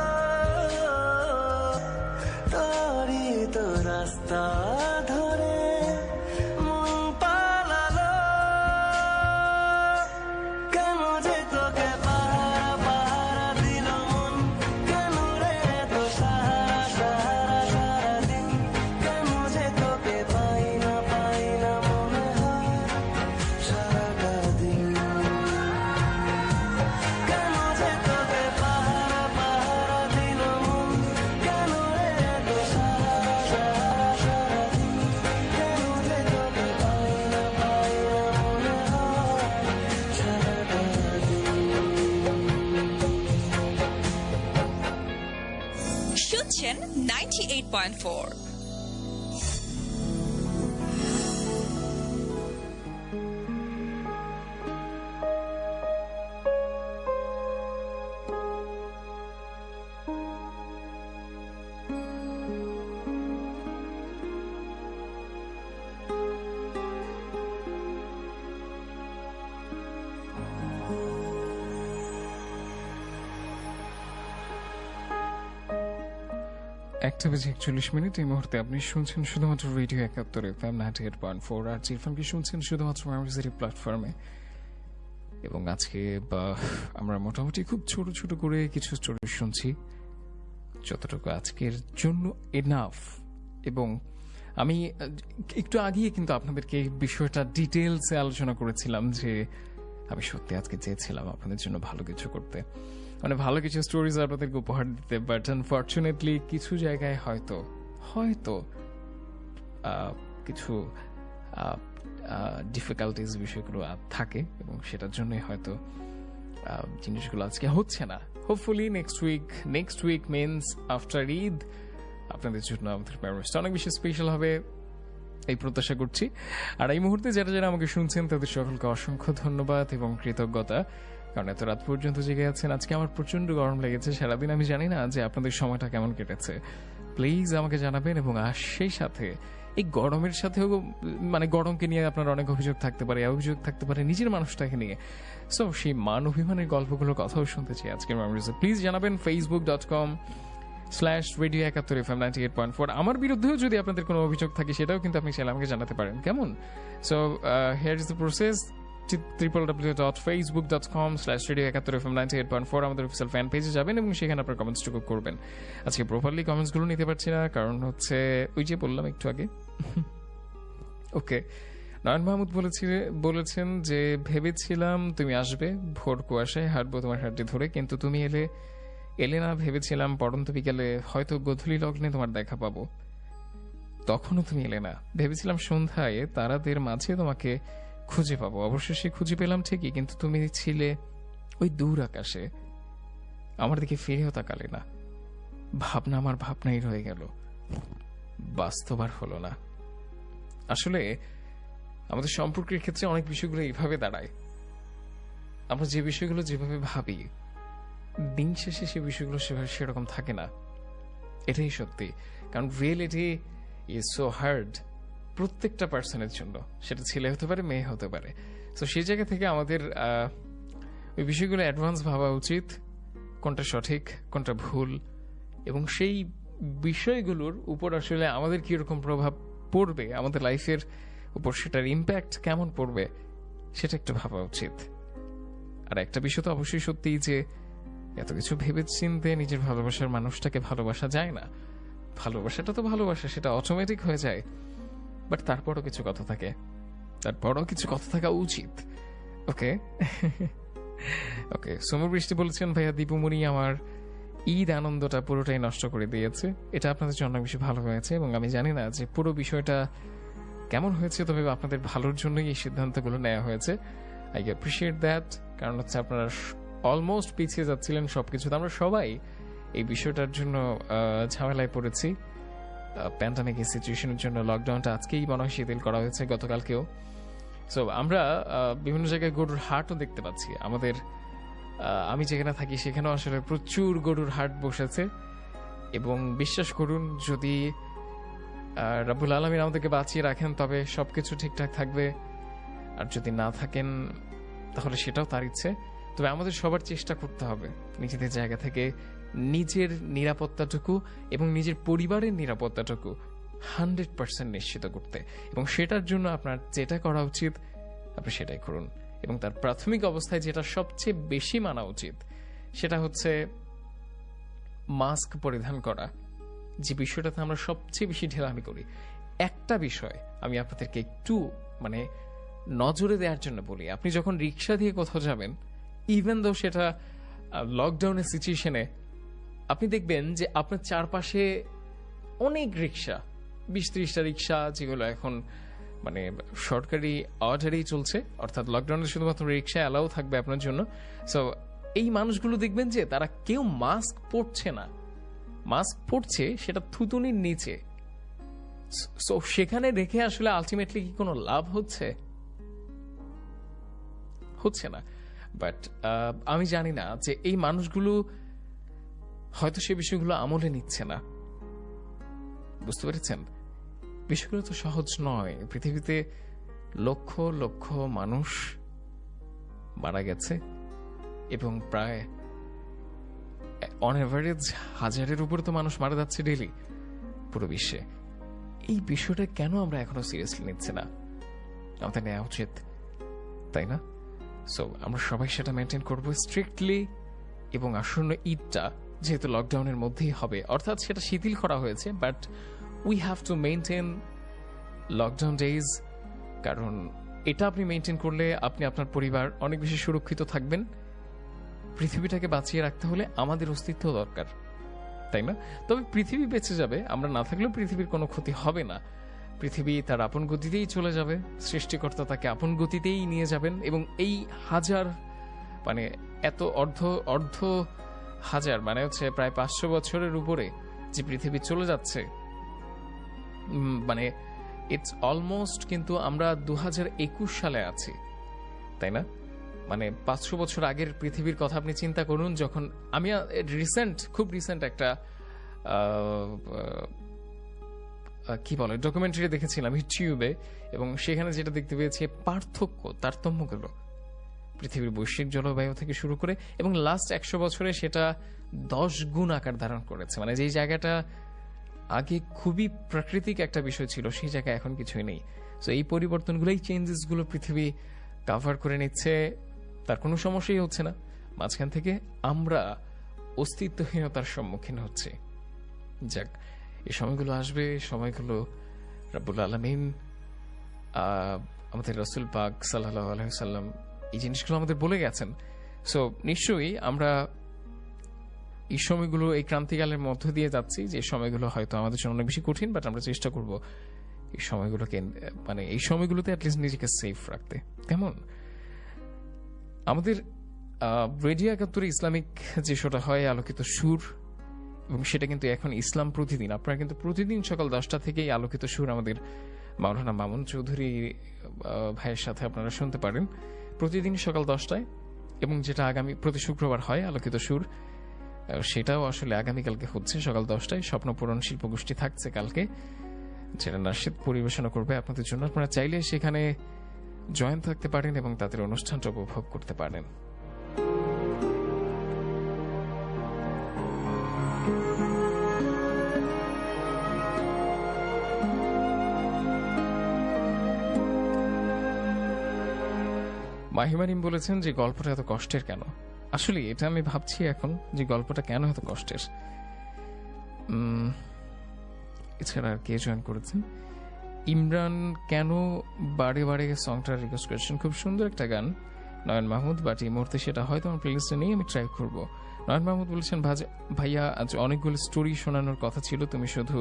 তোরই তো রাস্তা ধরে মন পালালো কেন যে তোকে পাহারা পাহারা দিল মন কেন রে এত সারা সারা সারাদিন কেন যে তোকে পাই না মনে হয় সারাটা দিন কেন যে তোকে পাহারা পাহারা দিল মন কেন রে এত সারা সারা সারাদিন কেন যে তোকে পাই না মনে হয় সারাটা দিন শুনছেন 98.4 1:41 এই মুহূর্তে আপনি শুনছেন শুধুমাত্র রেডিও 71 FM 98.4 আর জিরফানকে শুনছেন শুধুমাত্র মিউজিক প্ল্যাটফর্মে। এবং আজকে আমরা মোটামুটি খুব ছোট ছোট করে কিছু স্টোরি শুনছি, যতটুকু আজকের জন্য এনাফ। এবং আমি একটু আগিয়ে কিন্তু আপনাদেরকে এই বিষয়টা ডিটেলসে আলোচনা করেছিলাম যে আমি সত্যি আজকে চেয়েছিলাম আপনাদের জন্য ভালো কিছু করতে, মানে ভালো কিছু স্টোরিজ আপনাদেরকে উপহার দিতে, বাট আনফর্চুনেটলি কিছু জায়গায় হয়তো কিছু ডিফিকাল্টিজ বিষয়গুলো থাকে এবং সেটার জন্যই হয়তো জিনিসগুলো আজকে হচ্ছে না। Hopefully next week means after Eid আপনাদের জন্য আমাদের মেমোরিজটা অনেক বেশি স্পেশাল হবে এই প্রত্যাশা করছি। আর এই মুহূর্তে যারা যারা আমাকে শুনছেন তাদের সকলকে অসংখ্য ধন্যবাদ এবং কৃতজ্ঞতা, কারণ এত রাত পর্যন্ত জেগে আছেন। আজকে আমার প্রচন্ড গরম লেগেছে সারাদিন, আমি জানি না যে আপনাদের সময়টা কেমন কেটেছে। প্লিজ আমাকে জানাবেন। এবং সেই সাথে এই গরমের সাথেও মানে গরমকে নিয়ে আপনার অনেক অভিযোগ থাকতে পারে, অভিযোগ থাকতে পারে নিজের মানুষটাকে নিয়ে, সো সেই মান অভিমানের গল্পগুলোর কথাও শুনতে চাই আজকের মেমোরিজে। প্লিজ জানাবেন facebook.com/radio71FM 98.4। আমার বিরুদ্ধেও যদি আপনাদের কোনো অভিযোগ থাকে সেটাও কিন্তু আপনি চাইলে আমাকে জানাতে পারেন, কেমন? So here is the process, www.facebook.com/radio71FM 98.4 আমাদের অফিসিয়াল ফ্যান পেজে যাবেন এবং সেখানে আপনার কমেন্টসটুকু করবেন। আজকে প্রপারলি কমেন্টসগুলো নিতে পারছি না, কারণ হচ্ছে ওই যে বললাম একটু আগে। ওকে, নয়ন মাহমুদ বলেছেন যে ভেবেছিলাম তুমি আসবে, ভোর কুয়াশায় হাঁটবো তোমার হাঁটতে ধরে, কিন্তু তুমি এলে না। ভেবেছিলাম পড়ন্ত বিকেলে হয়তো গোধূলি লগ্নে তোমার দেখা পাবো, তখনও তুমি এলে না। ভেবেছিলাম সন্ধ্যায় তারাদের মাঝে তোমাকে খুঁজে পাবো, অবশেষে খুঁজে পেলাম ঠিকই, কিন্তু তুমি ছিলে ওই দূর আকাশে। আমার দিকে ফিরেও তাকালে না। ভাবনা আমার ভাবনাই রয়ে গেল, বাস্তব আর হলো না। আসলে আমাদের সম্পর্কের ক্ষেত্রে অনেক বিষয়গুলো এইভাবে দাঁড়ায়, আমরা যে বিষয়গুলো যেভাবে ভাবি দিন শেষে সে বিষয়গুলো সেভাবে সেরকম থাকে না। এটাই সত্যি, কারণ রিয়েলিটি ইজ সো হার্ড প্রত্যেকটা পার্সনের জন্য, সেটা ছেলে হতে পারে মেয়ে হতে পারে। তো সেই জায়গা থেকে আমাদের ওই বিষয়গুলো অ্যাডভান্স ভাবা উচিত, কোনটা সঠিক কোনটা ভুল, এবং সেই বিষয়গুলোর উপর আসলে আমাদের কীরকম প্রভাব পড়বে আমাদের লাইফের উপর, সেটার ইম্প্যাক্ট কেমন পড়বে সেটা একটু ভাবা উচিত। আর একটা বিষয় তো অবশ্যই সত্যি যে এত কিছু ভেবে চিনতে নিজের ভালোবাসার মানুষটাকে ভালোবাসা যায় না। ভালোবাসাটা তো ভালোবাসা, সেটা অটোমেটিক হয়ে যায়, বাট তারপরও কিছু কথা থাকে, তারপরও কিছু কথা থাকা উচিত। ওকে ওকে সোমর বৃষ্টি বলেছেন, ভাইয়া দীপুমণি আমার ঈদ আনন্দটা পুরোটাই নষ্ট করে দিয়েছে। এটা আপনাদের জন্য বেশি ভালো হয়েছে, এবং আমি জানি না যে পুরো বিষয়টা কেমন হয়েছে, তবে আপনাদের ভালোর জন্যই এই সিদ্ধান্তগুলো নেওয়া হয়েছে। আই অ্যাপ্রিসিয়েট দ্যাট, কারণ হচ্ছে আপনারা অলমোস্ট পিছিয়ে যাচ্ছিলেন সবকিছুতে। আমরা সবাই এই বিষয়টার জন্য ঝামেলায় পড়েছি। প্যান্ডামিক সিচুয়েশনের জন্য লকডাউনটা আজকেই মনে হয় শিথিল করা হয়েছে, গতকালকেও। সো আমরা বিভিন্ন জায়গায় গরুর হাটও দেখতে পাচ্ছি। আমাদের আমি যেখানে থাকি সেখানেও আসলে প্রচুর গরুর হাট বসেছে, এবং বিশ্বাস করুন যদি রাব্বুল আলামিন আমাদেরকে বাঁচিয়ে রাখেন তবে সবকিছু ঠিকঠাক থাকবে, আর যদি না থাকেন তাহলে সেটাও তার ইচ্ছে। তবে আমাদের সবার চেষ্টা করতে হবে নিজেদের জায়গা থেকে নিজের নিরাপত্তাটুকু এবং নিজের পরিবারের নিরাপত্তাটুকু 100% নিশ্চিত করতে, এবং সেটার জন্য আপনার যেটা করা উচিত আপনি সেটাই করুন। এবং তার প্রাথমিক অবস্থায় যেটা সবচেয়ে বেশি মানা উচিত সেটা হচ্ছে মাস্ক পরিধান করা, যে বিষয়টাতে আমরা সবচেয়ে বেশি ঢেলামি করি। একটা বিষয় আমি আপনাদেরকে একটু নজরে দেওয়ার জন্য বলি, আপনি যখন রিক্সা দিয়ে কোথাও যাবেন, ইভেন দো সেটা লকডাউনের সিচুয়েশনে, আপনি দেখবেন যে আপনার চারপাশে অনেক রিক্সা, 20-30টা রিক্সা, যেগুলো এখন সরকারি অর্ডারেই চলছে, অর্থাৎ লকডাউনে শুধুমাত্র রিক্সা অ্যালাউ থাকবে আপনার জন্য। সো এই মানুষগুলো দেখবেন যে তারা কেউ মাস্ক পরছে না, মাস্ক পরছে সেটা থুতুনির নিচে। সো সেখানে রেখে আসলে আলটিমেটলি কি কোনো লাভ হচ্ছে? হচ্ছে না। বাট আমি জানি না যে এই মানুষগুলো হয়তো সে বিষয়গুলো আমলে নিচ্ছে না। বুঝতে পেরেছেন? বিষয়গুলো তো সহজ নয়। পৃথিবীতে লক্ষ লক্ষ মানুষ মারা গেছে, এবং প্রায় অন এভারেজ 1000-এর উপরে তো মানুষ মারা যাচ্ছে ডেইলি পুরো বিশ্বে। এই বিষয়টা কেন আমরা এখনো সিরিয়াসলি নিচ্ছি না? আমাদের নেওয়া উচিত, তাই না? সো আমরা সবাই সেটা মেনটেন করবো স্ট্রিক্টলি, এবং আসন্ন ঈদটা যেহেতু লকডাউনের মধ্যেই হবে, অর্থাৎ সেটা শিথিল করা হয়েছে, but we have to maintain lockdown days. কারণ এটা আপনি মেনটেন করলে আপনি আপনার পরিবার অনেক বেশি সুরক্ষিত থাকবেন। পৃথিবীটাকে বাঁচিয়ে রাখতে হলে আমাদের অস্তিত্ব দরকার, তাই না? তবে পৃথিবী বেঁচে যাবে, আমরা না থাকলেও পৃথিবীর কোনো ক্ষতি হবে না। পৃথিবী তার আপন গতিতেই চলে যাবে, সৃষ্টিকর্তা তাকে আপন গতিতেই নিয়ে যাবেন। এবং এই হাজার এত অর্ধ হাজার হচ্ছে প্রায় 500 বছরের উপরে যে পৃথিবী চলে যাচ্ছে, ইটস অলমোস্ট, কিন্তু আমরা 2021 সালে আছি, তাই না? 500 বছর আগের পৃথিবীর কথা আপনি চিন্তা করুন। যখন আমি খুব রিসেন্ট একটা কি বলে ডকুমেন্টারি দেখেছিলাম ইউটিউবে, এবং সেখানে যেটা দেখতে পেয়েছি তারতম্যগুলো পৃথিবীর বৈশ্বিক জলবায়ু থেকে শুরু করে, এবং লাস্ট 100 বছরে সেটা 10 গুণ আকার ধারণ করেছে। যেই জায়গাটা আগে খুবই প্রাকৃতিক একটা বিষয় ছিল, সেই জায়গায় এখন কিছুই নেই। তো এই পরিবর্তনগুলো, এই চেঞ্জেসগুলো পৃথিবী কাভার করে নিচ্ছে, তার কোনো সমস্যাই হচ্ছে না। মাঝখান থেকে আমরা অস্তিত্বহীনতার সম্মুখীন হচ্ছি। যাক, এই সময়গুলো আসবে, সময়গুলো রাব্বুল আলামিন, আমাদের রাসূল পাক সাল্লাল্লাহু আলাইহি ওয়াসাল্লাম এই জিনিসগুলো আমাদের বলে গেছেন। সো নিশ্চয়ই আমরা এই সময়গুলো, এই ক্রান্তিকালের মধ্য দিয়ে যাচ্ছি, যে সময়গুলো হয়তো আমাদের জন্য অনেক বেশি কঠিন, বাট আমরা চেষ্টা করব এই সময়গুলোকে এই সময়গুলোতে অ্যাটলিস্ট নিজেকে সেফ রাখতে। কেমন আমাদের রেডিও ৭১ ইসলামিক যে শোটা হয় আলোকিত সুর, এবং সেটা কিন্তু এখন ইসলাম প্রতিদিন, আপনারা কিন্তু প্রতিদিন সকাল 10টা থেকেই আলোকিত সুর আমাদের মাওলানা মামুন চৌধুরী ভাইয়ের সাথে আপনারা শুনতে পারেন প্রতিদিন সকাল 10টায়, এবং যেটা আগামী প্রতি শুক্রবার হয় আলোকিত সুর, সেটাও আসলে আগামীকালকে হচ্ছে সকাল 10টায়। স্বপ্নপূরণ শিল্পগোষ্ঠী থাকছে কালকে, যেটা নাশিদ পরিবেশনা করবে আপনাদের জন্য। আপনারা চাইলে সেখানে জয়েন থাকতে পারেন এবং তাদের অনুষ্ঠানটা উপভোগ করতে পারেন। মাহিমারিম বলেছেন যে গল্পটা এত কষ্টের কেন। আসলে এটা আমি ভাবছি এখন যে গল্পটা কেন এত কষ্টের। এছাড়া আর কে জয়েন করেছেন? ইমরান কেন বারে বারে সংটা রিকোয়েস্ট করেছেন, খুব সুন্দর একটা গান নয়ন মাহমুদ, বাট এই মুহূর্তে সেটা হয়তো আমার প্লেলিস্টে নেই, আমি ট্রাই করবো। নয়ন মাহমুদ বলেছেন ভাইয়া আজ অনেকগুলো স্টোরি শোনানোর কথা ছিল, তুমি শুধু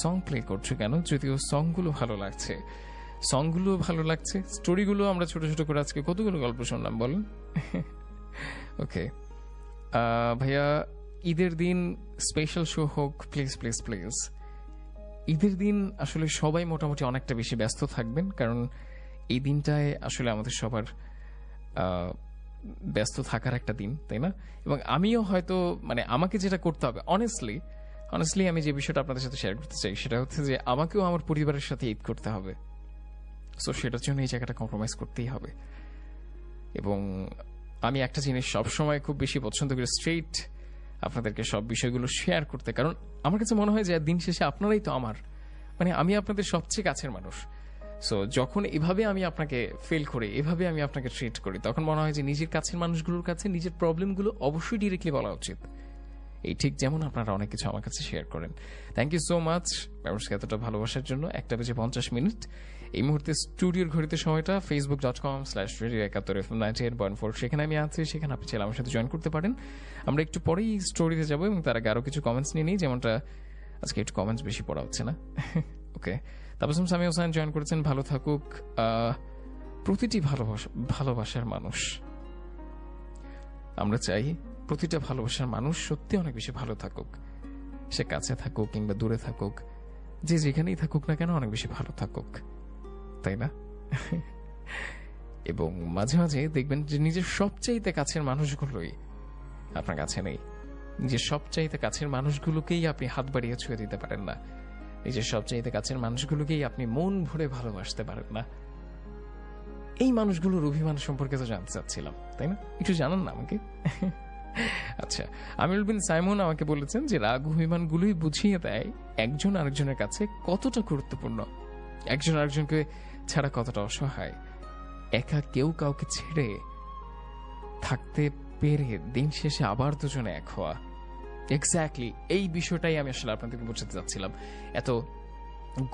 সং প্লে করছো কেন? যদিও সংগুলো ভালো লাগছে, সংগুলো ভালো লাগছে, স্টোরিগুলো আমরা ছোট ছোট করে আজকে কতগুলো গল্প শুনলাম বলেন। ওকে ভাইয়া, ঈদের দিন স্পেশাল শো হোক প্লিজ প্লিজ প্লিজ। ঈদের দিন আসলে সবাই মোটামুটি অনেকটা বেশি ব্যস্ত থাকবেন, কারণ এই দিনটায় আসলে আমাদের সবার ব্যস্ত থাকার একটা দিন, তাই না? এবং আমিও হয়তো মানে আমাকে যেটা করতে হবে অনেস্টলি আমি যে বিষয়টা আপনাদের সাথে শেয়ার করতে চাই সেটা হচ্ছে যে আমাকেও আমার পরিবারের সাথে ঈদ করতে হবে। সো সেটার জন্য এই জায়গাটা কম্প্রোমাইজ করতেই হবে। এবং আমি একটা জিনিস সবসময় খুব বেশি পছন্দ করি, স্ট্রেইট আপনাদেরকে সব বিষয়গুলো শেয়ার করতে, কারণ আমার কাছে মনে হয় যে দিন শেষে আপনারাই তো আমার, মানে আমি আপনাদের সবচেয়ে কাছের মানুষ। সো যখন এভাবে আমি আপনাকে ফিল করি, এভাবে আমি আপনাকে ট্রিট করি, তখন মনে হয় যে নিজের কাছের মানুষগুলোর কাছে নিজের প্রবলেমগুলো অবশ্যই ডিরেক্টলি বলা উচিত। এই ঠিক যেমন আপনারা অনেক কিছু আমার কাছে শেয়ার করেন। থ্যাংক ইউ সো মাচ ব্যবসাকে এতটা ভালোবাসার জন্য। 1:50 এই মুহূর্তে স্টুডিওর ঘড়িতে সময়টা facebook.com/radio71FM 98.4, সেখানে আমি আছি, সেখানে আপনি চাইলে আমার সাথে জয়েন করতে পারেন। আমরা একটু পরেই স্টোরিতে যাবো এবং তার আগে আরো কিছু কমেন্টস নিয়ে নিই, যেমনটা আজকে একটু কমেন্টস বেশি পড়া হচ্ছে না। ওকে, তাপসম সামি হোসেন জয়েন করেছেন, ভালো থাকুক প্রতিটি ভালোবাসার মানুষ। আমরা চাই প্রতিটা ভালোবাসার মানুষ সত্যি অনেক বেশি ভালো থাকুক, সে কাছে থাকুক কিংবা দূরে থাকুক, যে যেখানেই থাকুক না কেন অনেক বেশি ভালো থাকুক, তাই না? এবং মাঝে মাঝে দেখবেন যে নিজের সবচাইতে কাছের মানুষগুলোই আপনার কাছে নেই। নিজের সবচাইতে কাছের মানুষগুলোকেই আপনি হাত বাড়িয়ে ছুঁয়ে দিতে পারেন না, নিজের সবচাইতে কাছের মানুষগুলোকেই আপনি মন ভরে ভালোবাসতে পারেন না। এই মানুষগুলোর অভিমান সম্পর্কে তো জানতে চাচ্ছিলাম, তাই না? একটু জানান না আমাকে। আচ্ছা, আমিরুল বিন সাইমন আমাকে বলেছেন যে রাগ অভিমানগুলোই বুঝিয়ে দেয় একজন আরেকজনের কাছে কতটা গুরুত্বপূর্ণ, একজন আরেকজনকে ছাড়া কতটা অসহায়, একা কেউ কাউকে ছেড়ে থাকতে পেরে দিন শেষে আবার দুজনে এক হওয়া। এক্স্যাক্টলি এই বিষয়টাই আমি আসলে আপনাদেরকে বোঝাতে চাচ্ছিলাম। এত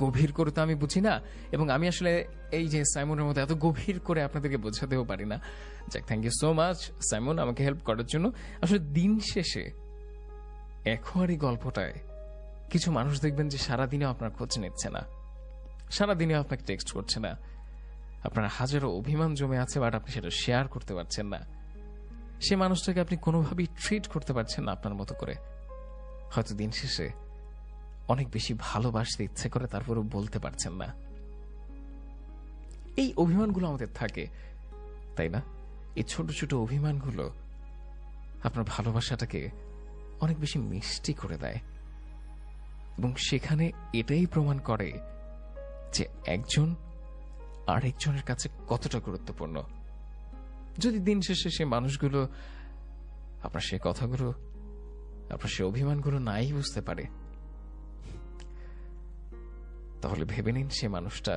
গভীর করে তো আমি বুঝি না, এবং আমি আসলে এই যে সাইমনের মতো এত গভীর করে আপনাদেরকে বোঝাতেও পারি না। যাক, thank you so much Simon আমাকে হেল্প করার জন্য। আসলে দিন শেষে এক হওয়ার এই গল্পটায় কিছু মানুষ দেখবেন যে সারাদিনেও আপনার খোঁজ নিচ্ছে না, সারাদিনেও আপনাকে টেক্সট করছে না, আপনার হাজারো অভিমান জমে আছে বাট আপনি সেটা শেয়ার করতে পারছেন না। সে মানুষটাকে আপনি কোনোভাবেই ট্রিট করতে পারছেন না আপনার মতো করে। হয়তো দিন শেষে অনেক বেশি ভালোবাসতে ইচ্ছে করে, তারপরেও বলতে পারছেন না। এই অভিমানগুলো আমাদের থাকে, তাই না? এই ছোট ছোট অভিমানগুলো আপনার ভালোবাসাটাকে অনেক বেশি মিষ্টি করে দেয়, এবং সেখানে এটাই প্রমাণ করে যে একজন আরেকজনের কাছে কতটা গুরুত্বপূর্ণ। যদি দিন শেষে সে মানুষগুলো আপনার সে কথাগুলো, আপনার সে অভিমানগুলো নাই বুঝতে পারে, তাহলে ভেবে নিন সে মানুষটা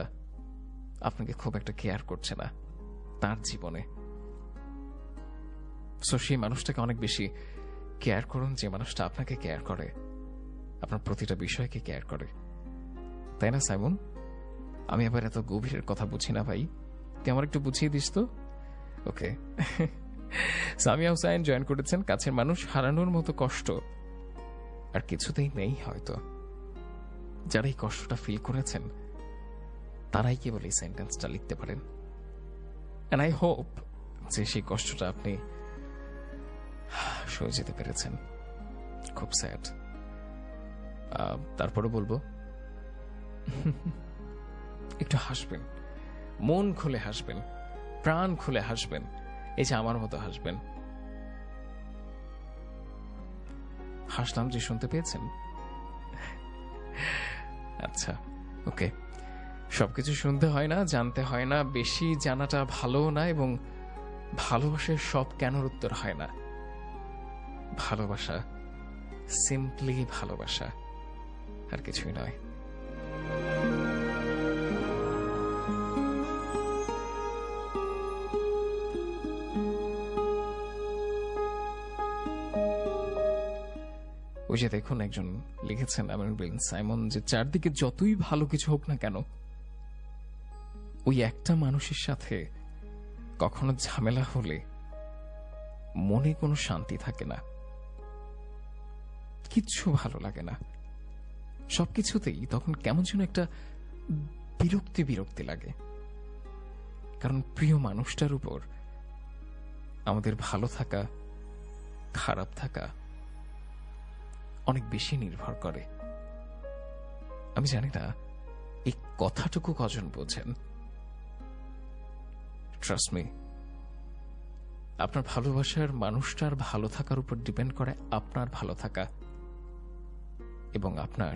আপনাকে খুব একটা কেয়ার করছে না তার জীবনে। সো সেই মানুষটাকে অনেক বেশি কেয়ার করুন, যে মানুষটা আপনাকে কেয়ার করে, আপনার প্রতিটা বিষয়কে কেয়ার করে, তাই না সাইমন? আমি আবার এত গভীরের কথা বুঝি না ভাই, তুই আমার একটু বুঝিয়ে দিস তো। ওকে, সামিয়া হুসাইন জয়েন করেছেন, কাছের মানুষ হারানোর মতো কষ্ট আর কিছুতেই নেই হয়তো। যারা এই কষ্টটা ফিল করেছেন তারাই কেবল এই সেন্টেন্সটা লিখতে পারেন। এন্ড আই হোপ যে সেই কষ্টটা আপনি হতাশ হয়ে যেতে পেরেছেন। খুব স্যাড। তারপরে বলবো, একটু হাসবেন, মন খুলে হাসবেন, প্রাণ খুলে হাসবেন, এই যে আমার মতো হাসবেন। হাসলাম যে শুনতে পেয়েছেন? আচ্ছা, ওকে। সবকিছু শুনতে হয় না, জানতে হয় না, বেশি জানাটা ভালো না, এবং ভালোবাসার সব কেনর উত্তর হয় না। ভালোবাসা সিম্পলি ভালোবাসা, আর কিছুই নয়। ওই যে দেখুন, একজন লিখেছেন আমিনুল বিন সাইমন, যে চারদিকে যতই ভালো কিছু হোক না কেন, ওই একটা মানুষের সাথে কখনো ঝামেলা হলে মনে কোনো শান্তি থাকে না, কিচ্ছু ভালো লাগে না, সবকিছুতেই তখন কেমন যেন একটা বিরক্তি বিরক্তি লাগে। কারণ প্রিয় মানুষটার উপর আমাদের ভালো থাকা, খারাপ থাকা অনেক বেশি নির্ভর করে। আমি জানি না এই কথাটুকু কজন বোঝেন। ট্রাস্ট মি, আপনার ভালোবাসার মানুষটার ভালো থাকার উপর ডিপেন্ড করে আপনার ভালো থাকা এবং আপনার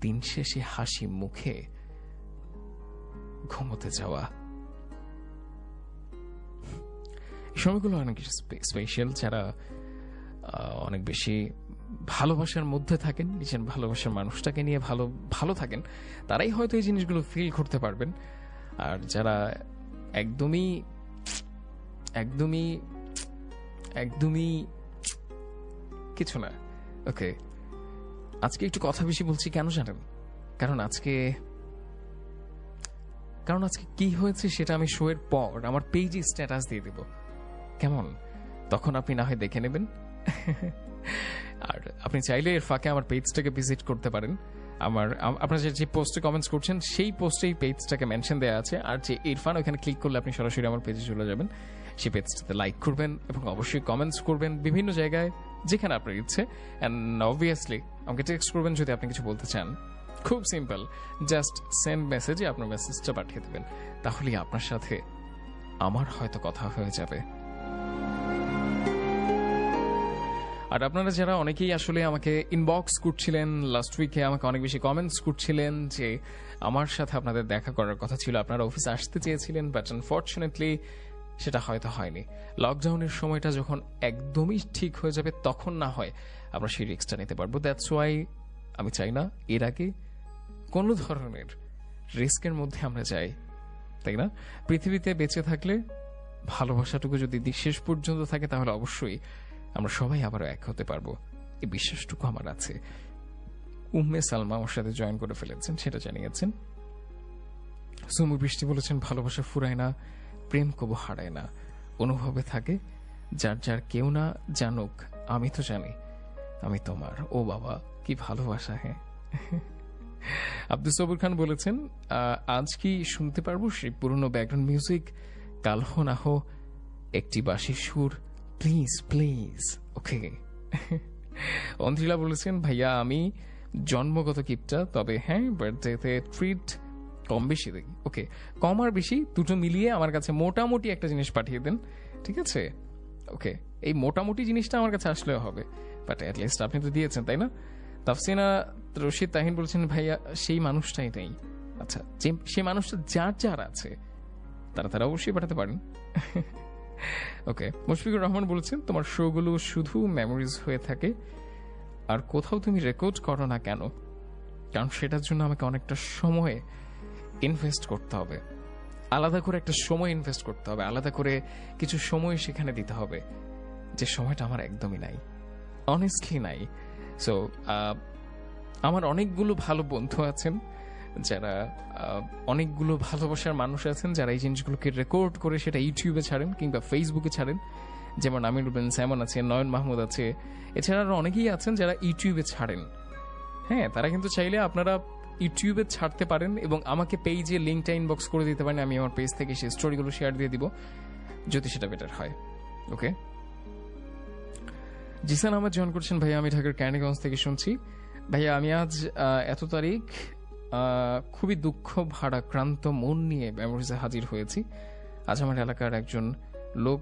দিন শেষে হাসি মুখে ঘুমোতে যাওয়া। এই সময়গুলো অনেক স্পেশাল। যারা অনেক বেশি ভালোবাসার মধ্যে থাকেন, নিজের ভালোবাসার মানুষটাকে নিয়ে ভালো থাকেন, তারাই হয়তো এই জিনিসগুলো ফিল করতে পারবেন। আর যারা একদমই একদমই একদমই কিছু না, ওকে, আজকে একটু কথা বেশি বলছি কেন জানেন? কারণ আজকে কি হয়েছে সেটা আমি শো এর পর আমার পেজে স্ট্যাটাস দিয়ে দেব, কেমন? তখন আপনি না হয় দেখে নেবেন। আর আপনি চাইলে এর ফাঁকে আমার পেজটাকে ভিজিট করতে পারেন। আপনারা যে পোস্টে কমেন্টস করছেন সেই পোস্টেই পেজটাকে মেনশন দেওয়া আছে। আর যে ইরফান, ওখানে ক্লিক করলে আপনি সরাসরি আমার পেজে চলে যাবেন। সেই পেজটাতে লাইক করবেন এবং অবশ্যই কমেন্টস করবেন বিভিন্ন জায়গায় যেখানে আপনার ইচ্ছে। অ্যান্ড অবভিয়াসলি আমাকে টেক্সট করবেন যদি আপনি কিছু বলতে চান। খুব সিম্পল, জাস্ট সেন্ড মেসেজে আপনার মেসেজটা পাঠিয়ে দেবেন, তাহলেই আপনার সাথে আমার হয়তো কথা হয়ে যাবে। আর আপনারা যারা অনেকেই আসলে আমাকে ইনবক্স করছিলেন লাস্ট উইকে, আমাকে অনেক বেশি কমেন্টস করছিলেন যে আমার সাথে আপনাদের দেখা করার কথা ছিল, আপনারা অফিসে আসতে চেয়েছিলেন, বাট আনফর্চুনেটলি সেটা হয়তো হয়নি। লকডাউনের সময়টা যখন একদমই ঠিক হয়ে যাবে তখন না হয় আমরা সেই রিস্কটা নিতে পারবো। দ্যাটস ওয়াই আমি চাই না এর আগে কোনো ধরনের রিস্কের মধ্যে আমরা যাই, তাই না? পৃথিবীতে বেঁচে থাকলে ভালোবাসাটুকু যদি শেষ পর্যন্ত থাকে তাহলে অবশ্যই আমরা সবাই আবারও এক হতে পারবো, এই বিশ্বাসটুকু আমার আছে। উম্মে সালমা আমার সাথে জয়েন করে ফেলেছেন, সেটা জানিয়েছেন। সুমু বৃষ্টি বলেছেন ভালোবাসা ফুরায় না, প্রেম কবু হারায় না, অনুভবে থাকে, যার যার কেউ না জানুক আমি তো জানি আমি তোমার। ও বাবা, কি ভালোবাসা! হ্যাঁ, আব্দুল সবুর খান বলেছেন আজ কি শুনতে পারবো সেই পুরনো ব্যাকগ্রাউন্ড মিউজিক, কাল হো না হো একটি বাঁশির সুর, প্লিজ প্লিজ। ওকে। অন্ধ্রিলা বলেছেন ভাইয়া আমি জন্মগত কিপটা, তবে হ্যাঁ বার্থডেতে ট্রিট কম বেশি দিই। ওকে, কম আর বেশি দুটো মিলিয়ে আমার কাছে মোটামুটি একটা জিনিস পাঠিয়ে দেন, ঠিক আছে? ওকে, এই মোটামুটি জিনিসটা আমার কাছে আসলেও হবে, বাট অ্যাটলিস্ট আপনি তো দিয়েছেন, তাই না? তাফসিনা রশিদ তাহিন বলছেন ভাইয়া সেই মানুষটাই নেই। আচ্ছা, যে সেই মানুষটা যার যার আছে তারা অবশ্যই পাঠাতে পারেন। ওকে, মুশফিকুর রহমান বলছেন তোমার শোগুলো শুধু মেমোরিজ হয়ে থাকে, আর কোথাও তুমি রেকর্ড করো না কেন? কারণ সেটার জন্য আমাকে অনেকটা সময় ইনভেস্ট করতে হবে, আলাদা করে একটা সময় ইনভেস্ট করতে হবে, আলাদা করে কিছু সময় সেখানে দিতে হবে, যে সময়টা আমার একদমই নাই, অনেস্টলি নাই। সো আমার অনেকগুলো ভালো বন্ধু আছেন, যারা অনেকগুলো ভালোবাসার মানুষ আছেন, যারা এই জিনিসগুলোকে রেকর্ড করে সেটা ইউটিউবে ছাড়েন কিংবা ফেসবুকে ছাড়েন। যেমন আমিনুল বিন সাইমন আছে, নয়ন মাহমুদ আছে, এছাড়া আরো অনেকেই আছেন যারা ইউটিউবে ছাড়েন। হ্যাঁ, তারা কিন্তু চাইলে আপনারা ইউটিউবে ছাড়তে পারেন এবং আমাকে পেজে লিঙ্কটা ইনবক্স করে দিতে পারেন, আমি আমার পেজ থেকে সেই স্টোরিগুলো শেয়ার দিয়ে দিব যদি সেটা বেটার হয়। ওকে, জিসান আহমেদ জয়েন করছেন, ভাইয়া আমি ঢাকার ক্যান্ডিগঞ্জ থেকে শুনছি। ভাইয়া আমি আজ এত তারিখ খুবই দুঃখ ভারাক্রান্ত মন নিয়ে মেমোরিজে হাজির হয়েছি। আজ আমার এলাকার একজন লোক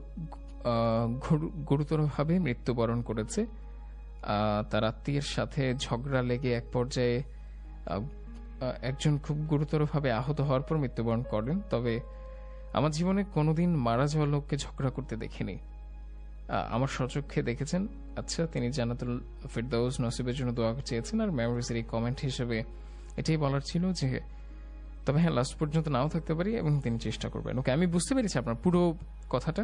গুরুতরভাবে মৃত্যুবরণ করেছে। তার আত্মীয়ের সাথে ঝগড়া লেগে এক পর্যায়ে একজন খুব গুরুতরভাবে আহত হওয়ার পর মৃত্যুবরণ করেন। তবে আমার জীবনে কোনোদিন মারা যাওয়া লোককে ঝগড়া করতে দেখিনি। আমার স্বচক্ষে দেখেছেন। আচ্ছা, তিনি জান্নাতুল ফিরদাউস নসিবের জন্য দোয়া চেয়েছেন। আর মেমোরিজের এই কমেন্ট হিসেবে এটাই বলার ছিল যে তবে হ্যাঁ, লাস্ট পর্যন্ত নাও থাকতে পারি এবং তিনি চেষ্টা করবেন। ওকে, আমি বুঝতে পেরেছি আপনার পুরো কথাটা।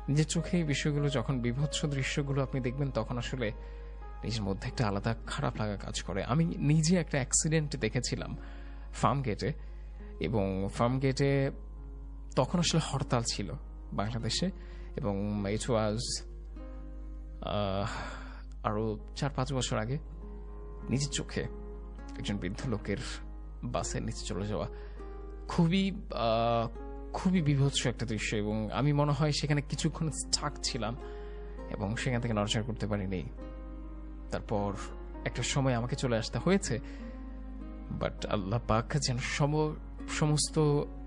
নিজের চোখে এই বিষয়গুলো যখন বিভৎস দৃশ্যগুলো আপনি দেখবেন তখন আসলে নিজের মধ্যে একটা আলাদা খারাপ লাগা কাজ করে। আমি নিজে একটা অ্যাক্সিডেন্ট দেখেছিলাম ফার্ম গেটে, এবং ফার্ম গেটে তখন আসলে হরতাল ছিল বাংলাদেশে, এবং ইট ওয়াজ আরো 4-5 বছর আগে। নিজের চোখে একজন বৃদ্ধ লোকের বাসের নিচে চলে যাওয়া খুবই খুবই বিভৎস একটা দৃশ্য, এবং আমি মনে হয় সেখানে কিছুক্ষণ স্টাক ছিলাম এবং সেখান থেকে নড়াচড়া করতে পারিনি। তারপর একটা সময় আমাকে চলে আসতে হয়েছে, বাট আল্লাহ পাক যেন সমস্ত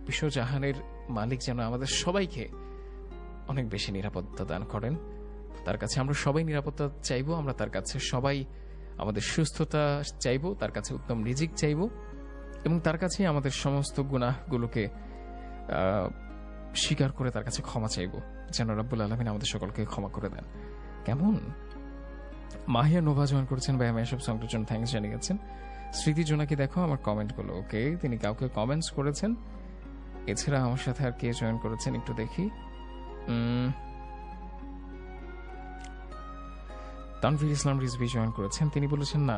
বিশ্বজাহানের মালিক যেন আমাদের সবাইকে অনেক বেশি নিরাপত্তা দান করেন। তার কাছে আমরা সবাই নিরাপত্তা চাইবো, আমরা তার কাছে সবাই আমাদের সুস্থতা চাইবো, তার কাছে উত্তম রিজিক চাইবো, এবং তার কাছে আমাদের সমস্ত গুনাহগুলোকে স্বীকার করে তার কাছে ক্ষমা চাইবো, যেন রাব্বুল আলামিন আমাদের সকলকে ক্ষমা করে দেন। কেমন? মাহিয়া নোভা জয়েন করেছেন, ভাই আমি এসব সংটার জন্য থ্যাঙ্কস জানিয়েছেন। স্মৃতি জোনাকি দেখো আমার কমেন্টগুলো। ওকে, তিনি কাউকে কমেন্টস করেছেন। এছাড়া আমার সাথে আর কে জয়েন করেছেন একটু দেখি। তানভীর ইসলাম রিজভি জয়েন করেছেন। তিনি বলেছেন, না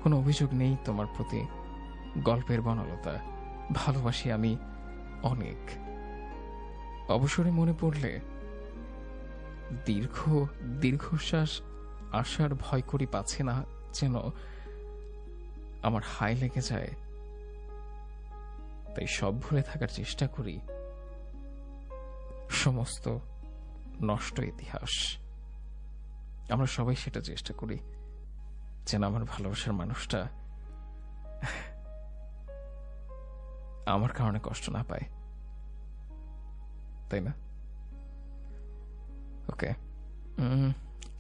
কোনো অভিযোগ নেই তোমার প্রতি, গল্পের বনলতা, ভালোবাসি আমি অনেক। অবসরে মনে পড়লে দীর্ঘশ্বাস আসার ভয় করি, পাচ্ছে না যেন আমার হাই লেগে যায়, তাই সব ভুলে থাকার চেষ্টা করি। সমস্ত নষ্ট ইতিহাস, আমরা সবাই সেটা চেষ্টা করি যেন আমার ভালোবাসার মানুষটা আমার কারণে কষ্ট না পায়, তাই না? ওকে,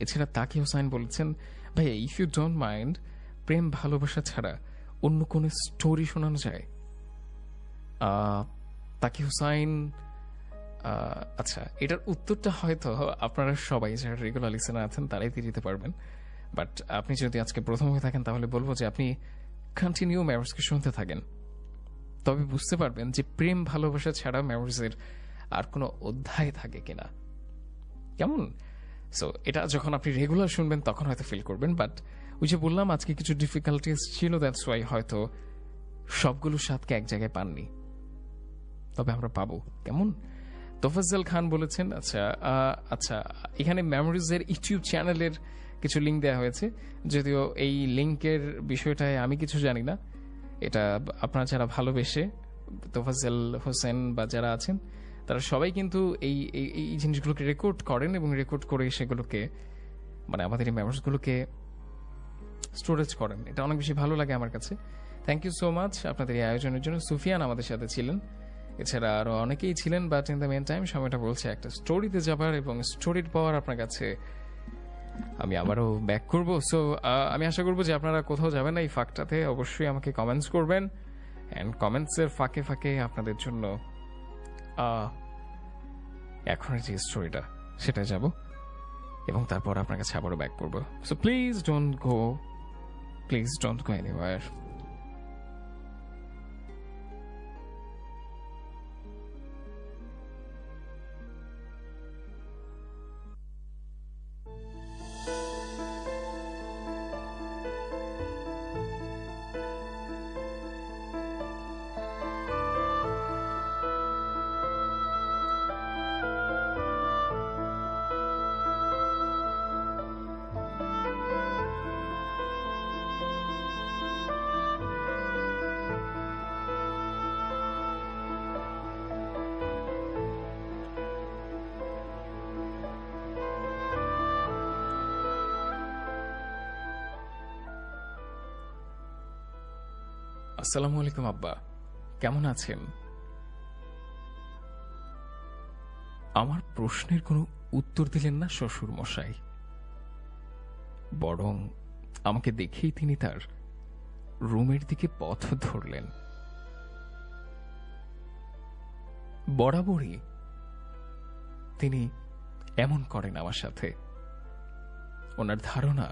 এছাড়া তাকি হোসাইন বলেছেন, ভাইয়া ইফ ইউ ডোন্ট মাইন্ড, প্রেম ভালোবাসা ছাড়া অন্য কোন স্টোরি শোনানো যায়? তাকি হোসাইন, আচ্ছা, এটার উত্তরটা হয়তো আপনারা সবাই যারা রেগুলার লিসেনার আছেন তারাই দিয়ে দিতে পারবেন, বাট আপনি যদি আজকে প্রথম হয়ে থাকেন তাহলে বলবো যে আপনি কন্টিনিউ মেমোরিজকে শুনতে থাকেন, তবে বুঝতে পারবেন যে প্রেম ভালোবাসা ছাড়া মেমোরিজের আর কোনো অধ্যায় থাকে কিনা। কেমন? সো এটা যখন আপনি রেগুলার শুনবেন তখন হয়তো ফিল করবেন, বাট ওই যে বললাম আজকে কিছু ডিফিকাল্টিস ছিল, দ্যাটস ওয়াই হয়তো সবগুলো স্বাদকে এক জায়গায় পাননি, তবে আমরা পাবো। কেমন? তোফাজ্জল খান বলেছেন, আচ্ছা এখানে মেমোরিজের ইউটিউব চ্যানেলের কিছু লিঙ্ক দেওয়া হয়েছে, যদিও এই লিঙ্কের বিষয়টায় আমি কিছু জানি না। এটা আপনারা যারা ভালোবেসে তোফাজ্জল হোসেন বা যারা আছেন তারা সবাই কিন্তু এই এই জিনিসগুলোকে রেকর্ড করেন, এবং রেকর্ড করে সেগুলোকে মানে আমাদের এই মেমোরিজগুলোকে স্টোরেজ করেন। এটা অনেক বেশি ভালো লাগে আমার কাছে। থ্যাংক ইউ সো মাচ আপনাদের এই আয়োজনের জন্য। সুফিয়ান আমাদের সাথে ছিলেন, এছাড়া আরো অনেকেই ছিলেন, but in the meantime সময়টা বলছে একটা স্টোরিতে যাবার, এবং স্টোরির পাওয়ার আপনার কাছে আমি আবারও ব্যাক করব। সো আমি আশা করবো যে আপনারা কোথাও যাবেন না, এই ফাঁকটাতে অবশ্যই আমাকে কমেন্টস করবেন, অ্যান্ড কমেন্টসের ফাঁকে ফাঁকে আপনাদের জন্য এখনের যে স্টোরিটা সেটা যাব, এবং তারপর আপনার কাছে আবারও ব্যাক করবো। So please don't go anywhere. আসসালামু আলাইকুম আব্বা, কেমন আছেন? আমার প্রশ্নের কোনো উত্তর দিলেন না শ্বশুর মশাই, বরং আমাকে দেখেই তিনি তার রুমের দিকে পথ ধরলেন। বরাবরই তিনি এমন করেন আমার সাথে। ওনার ধারণা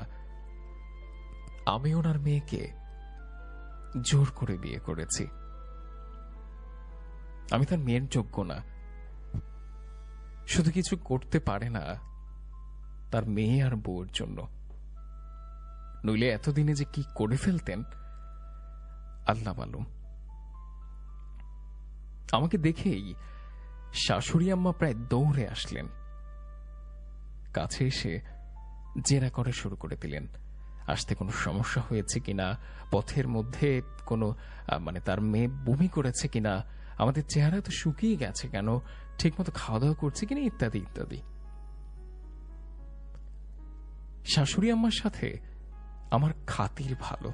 আমি ওনার মেয়েকে জোর করে বিয়ে করেছি। আমি তার মেয়ের যোগ্য না, শুধু কিছু করতে পারে না তার মেয়ে আর বউয়ের জন্য। নইলে এতদিনে যে কি করে ফেলতেন আল্লাহ মালুম। আমাকে দেখেই শাশুড়ি আম্মা প্রায় দৌড়ে আসলেন, কাছে এসে জেরা করে শুরু করে দিলেন আসতে কোনো সমস্যা হয়েছে কিনা, পথের মধ্যে কোনো তার মেয়ে বমি করেছে কিনা, আমাদের চেহারা তো শুকিয়ে গেছে কেন, ঠিকমতো খাওয়া দাওয়া করছে কিনা, ইত্যাদি ইত্যাদি। শাশুড়ি আম্মার সাথে আমার খাতির ভালো।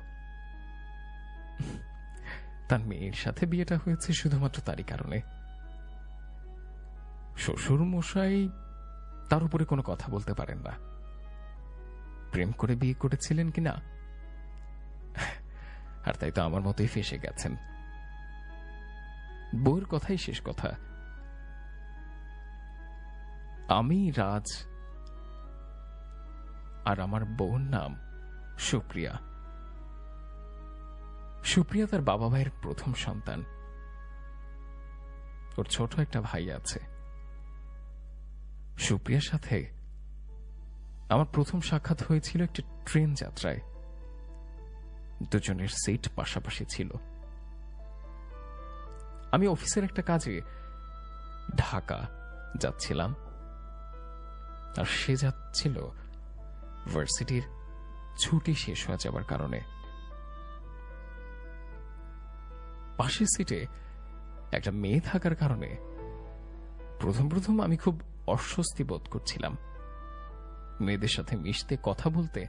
তার মেয়ের সাথে বিয়েটা হয়েছে শুধুমাত্র তারই কারণে। শ্বশুর মশাই তার উপরে কোনো কথা বলতে পারেন না। প্রেম করে বিয়ে করেছিলেন কিনা, আর তাই তো আমার মতোই ফেসে গেছেন। বউয়ের কথাই শেষ কথা। আমি রাজ, আর আমার বউর নাম সুপ্রিয়া। সুপ্রিয়া তার বাবা ভাইয়ের প্রথম সন্তান। ওর ছোট একটা ভাই আছে। সুপ্রিয়ার সাথে আমার প্রথম সাক্ষাৎ হয়েছিল একটি ট্রেন যাত্রায়। দুজনের সিট পাশাপাশি ছিল। আমি অফিসের একটা কাজে ঢাকা যাচ্ছিলাম, আর সে যাচ্ছিল ভার্সিটির ছুটি শেষ হয়ে যাবার কারণে। পাশের সিটে একটা মেয়ে থাকার কারণে প্রথম প্রথম আমি খুব অস্বস্তি বোধ করছিলাম। মেয়েদের সাথে মিশতে, কথা বলতে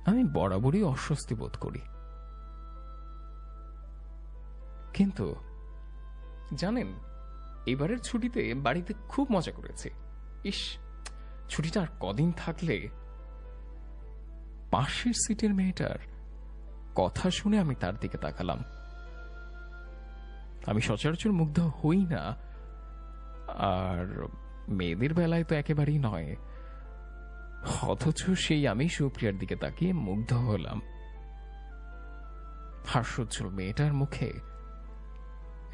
আমি বরাবরই অস্বস্তি বোধ করি। কিন্তু জানেন, এবারের ছুটিতে বাড়িতে খুব মজা করেছে। ইস, ছুটিটা আর কদিন থাকলে। পাশের সিটের মেয়েটার কথা শুনে আমি তার দিকে তাকালাম। আমি সচরাচর মুগ্ধ হই না, আর মেয়েদের বেলায় তো একেবারেই নয়। অথচ সেই আমি সুপ্রিয়ার দিকে তাকিয়ে মুগ্ধ হলাম। হাস্যোজ্জ্বল মেয়েটার মুখে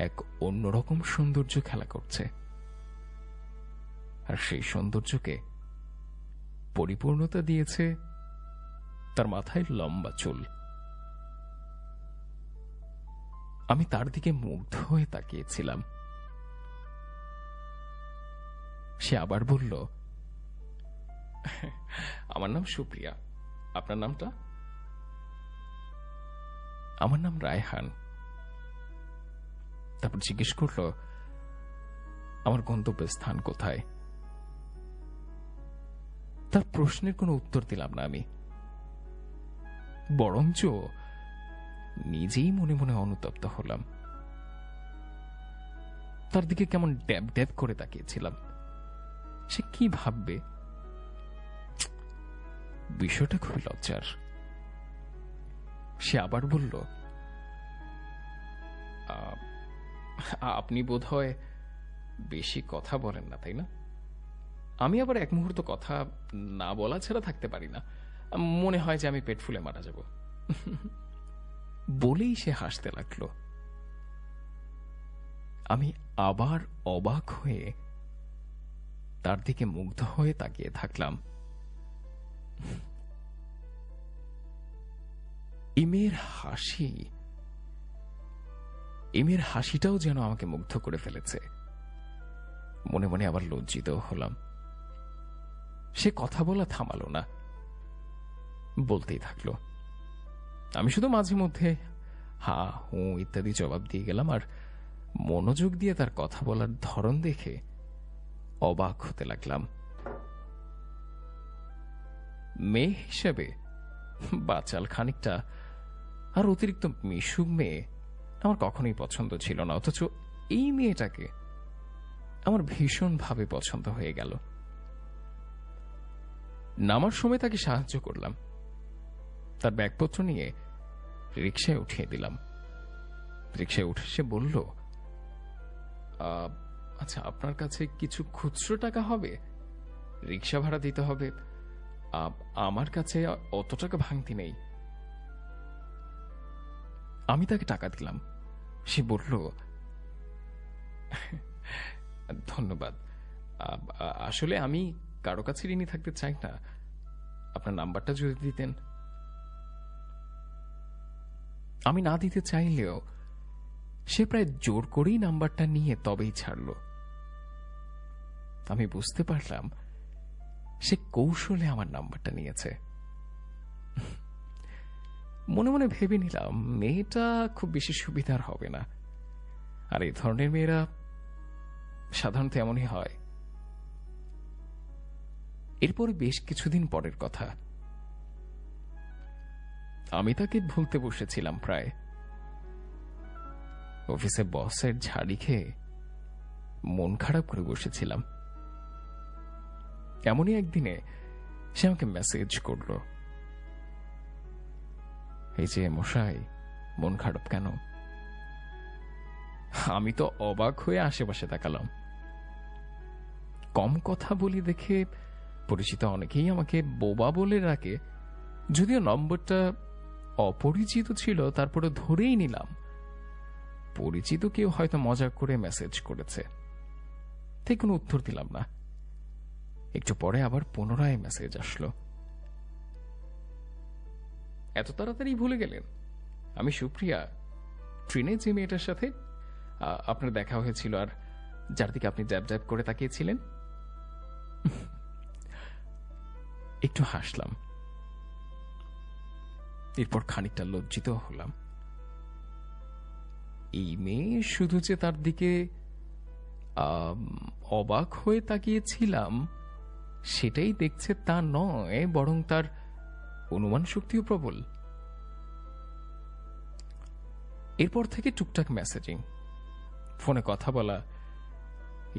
এক অন্যরকম সৌন্দর্য খেলা করছে, আর সেই সৌন্দর্যকে পরিপূর্ণতা দিয়েছে তার মাথায় লম্বা চুল। আমি তার দিকে মুগ্ধ হয়ে তাকিয়েছিলাম। সে আবার বলল, আমার নাম সুপ্রিয়া, আপনার নামটা? আমার নাম রায়হান। তারপর জিজ্ঞেস করল আমার গন্তব্যস্থান কোথায়। তার প্রশ্নের কোনো উত্তর দিলাম না আমি, বরঞ্চ নিজেই মনে মনে অনুতপ্ত হলাম। তার দিকে কেমন ড্যাব ড্যাব করে তাকিয়েছিলাম। সে কি ভাববে? বিষয়টা খুবই লজ্জার। সে আবার বলল, আপনি বোধহয় বেশি কথা বলেন না, তাই না? আমি আবার এক মুহূর্ত কথা না বলা ছাড়া থাকতে পারি না। মনে হয় যে আমি পেট ফুলে মারা যাব। বলেই সে হাসতে লাগল। আমি আবার অবাক হয়ে তার দিকে মুগ্ধ হয়ে তাকিয়ে থাকলাম। ইমের হাসিটাও যেন আমাকে মুগ্ধ করে ফেলেছে। মনে মনে আবার লজ্জিত হলাম। সে কথা বলা থামালো না, বলতেই থাকলো। আমি শুধু মাঝে মধ্যে হা হু ইত্যাদি জবাব দিয়ে গেলাম, আর মনোযোগ দিয়ে তার কথা বলার ধরন দেখে অবাক হতে লাগলাম। মেয়ে হিসেবে বাচাল খানিকটা আর অতিরিক্ত মিশুক মেয়ে আমার কখনোই পছন্দ ছিল না, অথচ এই মেয়েটাকে আমার ভীষণভাবে পছন্দ হয়ে গেল। নামার সময় তাকে সাহায্য করলাম, তার ব্যাগপত্র নিয়ে রিকশায় উঠিয়ে দিলাম। রিকশায় উঠে সে বলল, আচ্ছা আপনার কাছে কিছু খুচরো টাকা হবে? রিকশা ভাড়া দিতে হবে, আমার কাছে অত টাকা ভাঙতি নেই। আমি তাকে টাকা দিলাম। সে বলল, ধন্যবাদ, আসলে আমি কারো কাছে ঋণী থাকতে চাই না, আপনার নাম্বারটা যদি দিতেন। আমি না দিতে চাইলেও সে প্রায় জোর করেই নাম্বারটা নিয়ে তবেই ছাড়ল। আমি বুঝতে পারলাম সে কৌশলে আমার নাম্বারটা নিয়েছে। মনে মনে ভেবে নিলাম মেয়েটা খুব বেশি সুবিধার হবে না, আর এই ধরনের মেয়েরা সাধারণত এমনই হয়। এরপরে বেশ কিছুদিন পরের কথা, আমি তাকে ভুলতে বসেছিলাম প্রায়। অফিসে বসের ঝাড়ি খেয়ে মন খারাপ করে বসেছিলাম। এমনই একদিনে সে আমাকে মেসেজ করল, এই যে মশাই, মন খারাপ কেন? আমি তো অবাক হয়ে আশেপাশে তাকালাম। কম কথা বলি দেখে পরিচিত অনেকেই আমাকে বোবা বলে ডাকে, যদিও নম্বরটা অপরিচিত ছিল, তারপরে ধরেই নিলাম পরিচিত কেউ হয়তো মজা করে মেসেজ করেছে। তাই কোনো উত্তর দিলাম না। একটু পরে আবার পুনরায় মেসেজ আসলো, এত তাড়াতাড়ি ভুলে গেলেন? আমি সুপ্রিয়া, ট্রেনে যে মেয়েটার সাথে আপনার দেখা হয়েছিল আর যার দিকে আপনি জ্যাব জ্যাব করে তাকিয়েছিলেন। একটু হাসলাম, এরপর খানিকটা লজ্জিত হলাম। এই মেয়ে শুধু যে তার দিকে অবাক হয়ে তাকিয়েছিলাম সেটাই দেখছে তা নয়, বরং তার অনুমান শক্তিও প্রবল। এরপর থেকে টুকটাক মেসেজিং, ফোনে কথা বলা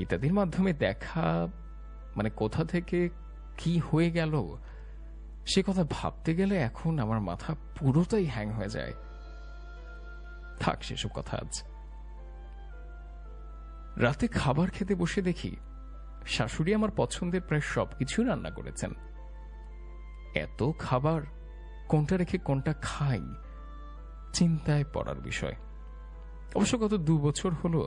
ইত্যাদির মাধ্যমে দেখা, মানে কোথা থেকে কি হয়ে গেল সে কথা ভাবতে গেলে এখন আমার মাথা পুরোটাই হ্যাং হয়ে যায়। থাক সেসব কথা আজ। রাতে খাবার খেতে বসে দেখি শাশুড়ি আমার পছন্দের প্রায় সবকিছু রান্না করেছেন। এত খাবার কোনটা রেখে কোনটা খাই চিন্তায় পড়ার বিষয়। অবশ্য গত 2 বছর হলো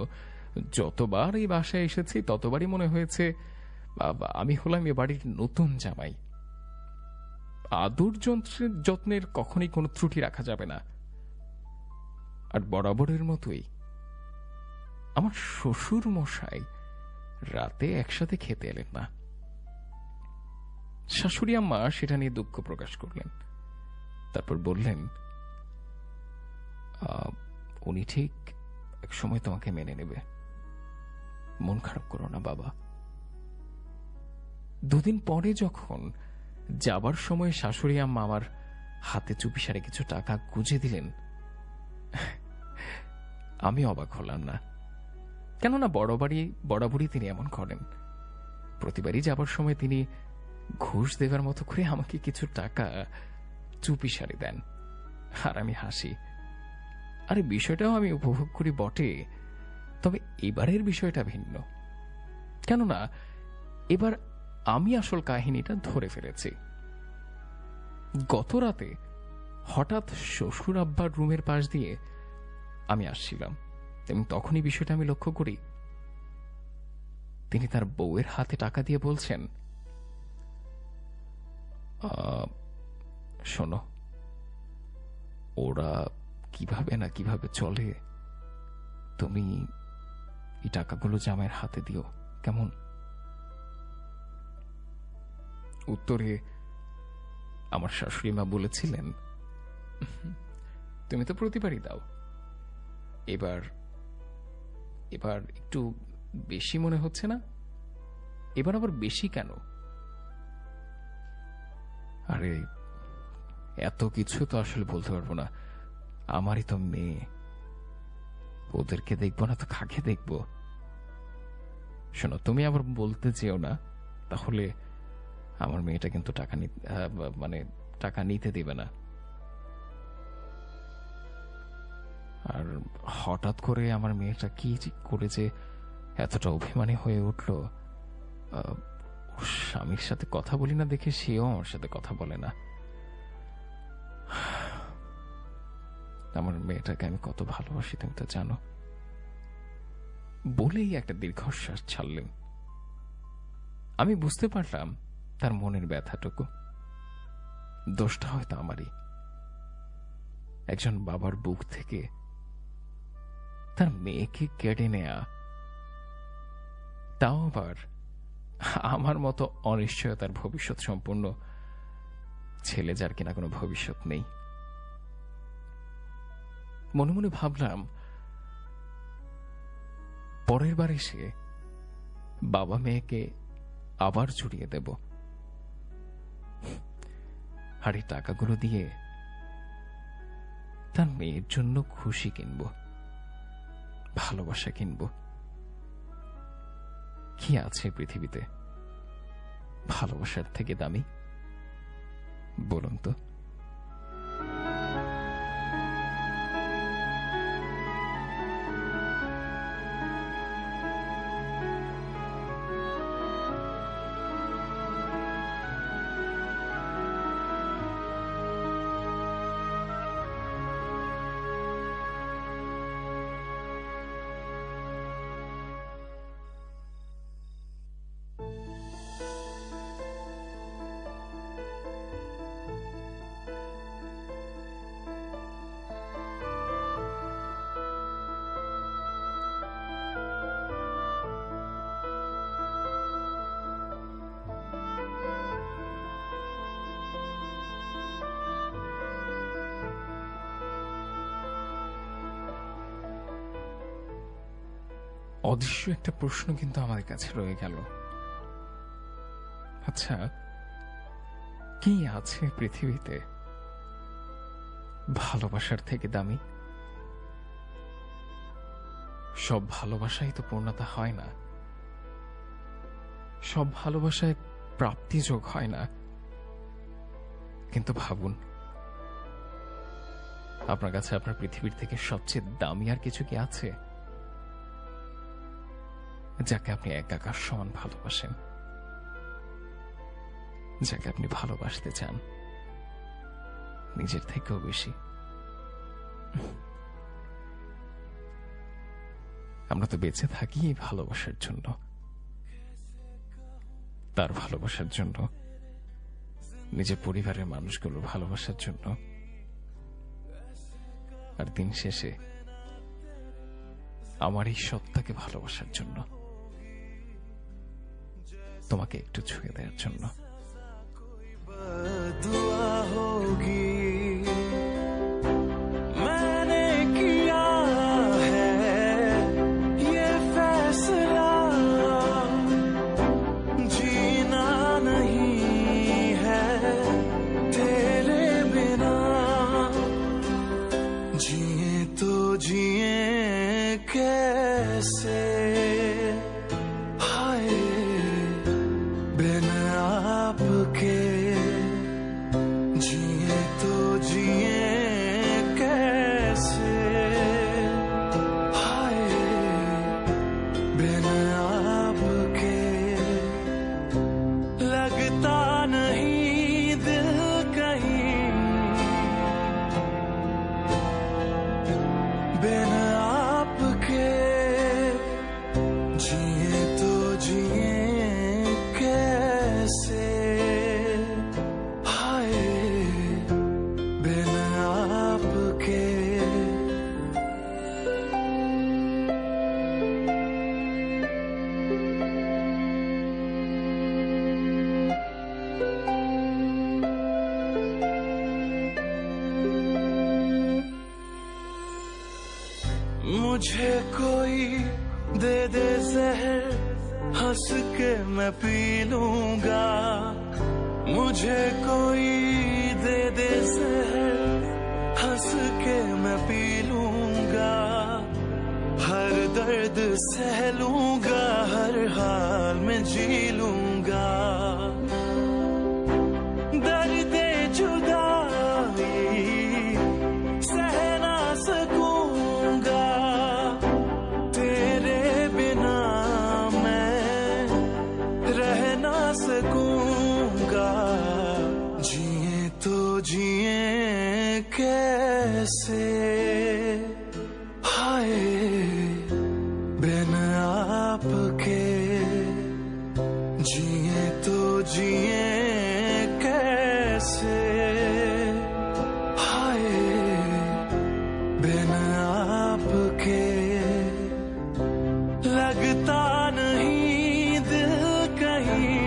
যতবার এই বাসায় এসেছি ততবারই মনে হয়েছে আমি হলাম এ বাড়ির নতুন জামাই। আদর যত্নের কখনই কোনো ত্রুটি রাখা যাবে না। আর বরাবরের মতোই আমার শ্বশুর মশাই রাতে একসাথে খেতে এলেন না। শাশুড়ি আম্মা সেটা নিয়ে দুঃখ প্রকাশ করলেন, তারপর বললেন, উনি ঠিক এক সময় তোমাকে মেনে নেবে, মন খারাপ করো না বাবা। 2 দিন পরে যখন যাবার সময় শাশুড়ি আম্মা আমার হাতে চুপিসারে কিছু টাকা গুঁজে দিলেন, আমি অবাক হলাম না। কেননা বরাবরই তিনি এমন করেন। প্রতিবারই যাবার সময় তিনি ঘুষ দেবার মতো করে আমাকে কিছু টাকা চুপিসারে দেন, আর আমি হাসি। আরে বিষয়টাও আমি উপভোগ করি বটে, তবে এবারের বিষয়টা ভিন্ন। কেননা এবার আমি আসল কাহিনীটা ধরে ফেলেছি। গত রাতে হঠাৎ শ্বশুর আব্বার রুমের পাশ দিয়ে আমি আসছিলাম এবং তখনই বিষয়টা আমি লক্ষ্য করি। তিনি তার বউয়ের হাতে টাকা দিয়ে বলছেন, শোনো, ওরা কিভাবে না কিভাবে চলে, তুমি এই টাকাগুলো জামাইয়ের হাতে দিও, কেমন? উত্তরে আমার শাশুড়ি মা বলেছিলেন, তুমি তো প্রতিবারই দাও, এবার একটু বেশি মনে হচ্ছে না? এবার আবার বেশি কেন? আরে এত কিছু তো আসলে বলতে পারবো না, আমারই তো মেয়ে, ওদেরকে দেখবো না তো কাকে দেখবো? শোনো, তুমি আবার বলতে চেও না, তাহলে আমার মেয়েটা কিন্তু টাকা নিতে দেবে না। আর হঠাৎ করে আমার মেয়েটা কি করে যে এতটা অভিমানী হয়ে উঠলো, ওর স্বামীর সাথে কথা বলি না দেখে সেও আমার সাথে কথা বলে না। আমার মেয়েটাকে আমি কত ভালোবাসি তুমি তো জানো। বলেই একটা দীর্ঘশ্বাস ছাড়লেন। আমি বুঝতে পারলাম তার মনের ব্যথাটুকু। দোষটা হয়তো আমারই। একজন বাবার বুক থেকে তার মেয়েকে কেড়ে নেয়া, তাও আবার আমার মতো অনিশ্চয়তার ভবিষ্যৎ সম্পূর্ণ ছেলে, যার কিনা কোনো ভবিষ্যৎ নেই। মনে মনে ভাবলাম, পরের বার এসে বাবা মেয়েকে আবার জুড়িয়ে দেব, আর এই টাকাগুলো দিয়ে তার মেয়ের জন্য খুশি কিনব, ভালোবাসা কিনব। কি আছে পৃথিবীতে ভালোবাসার থেকে দামি, বলুন তো? অদৃশ্য একটা প্রশ্ন কিন্তু আমাদের কাছে রয়ে গেল। আচ্ছা, কি আছে পৃথিবীতে ভালোবাসার থেকে দামি? সব ভালোবাসাই তো পূর্ণতা হয় না, সব ভালোবাসায় প্রাপ্তিযোগ হয় না। কিন্তু ভাবুন, আপনার কাছে আপনার পৃথিবীর থেকে সবচেয়ে দামি আর কিছু কি আছে, যাকে আপনি এক আকাশ সমান ভালোবাসেন, যাকে আপনি ভালোবাসতে চান নিজের থেকেও বেশি? আমরা তো বেঁচে থাকি এই ভালোবাসার জন্য, তার ভালোবাসার জন্য, নিজের পরিবারের মানুষগুলোর ভালোবাসার জন্য। আর দিন শেষে আমার এই সত্তাকে ভালোবাসার জন্য, তোমাকে একটু ছুঁয়ে দেওয়ার জন্য। दुआ होगी मैंने किया है ये फैसला, जीना नहीं है तेरे बिना, जिए तो जिए कैसे, हाय बिन आपके, जिए तो जिए कैसे, हाय बिन आपके, लगता नहीं दिल कहीं बिन आपके, जिए तो जिए कैसे, हाय बिन आपके। मुझे कोई दे दे जहर, हंस के मैं पी लूंगा, मुझे कोई दे दे जहर, हंस के मैं दर्द सह लूंगा, हर हाल में जी लूंगा। दर्द जुदाई सह ना सकूंगा, तेरे बिना मैं रह ना सकूंगा। जिए तो जिए कैसे, हाय बिन आपके। जिए तो जिए कैसे, हाय बिन आपके। लगता नहीं दिल कहीं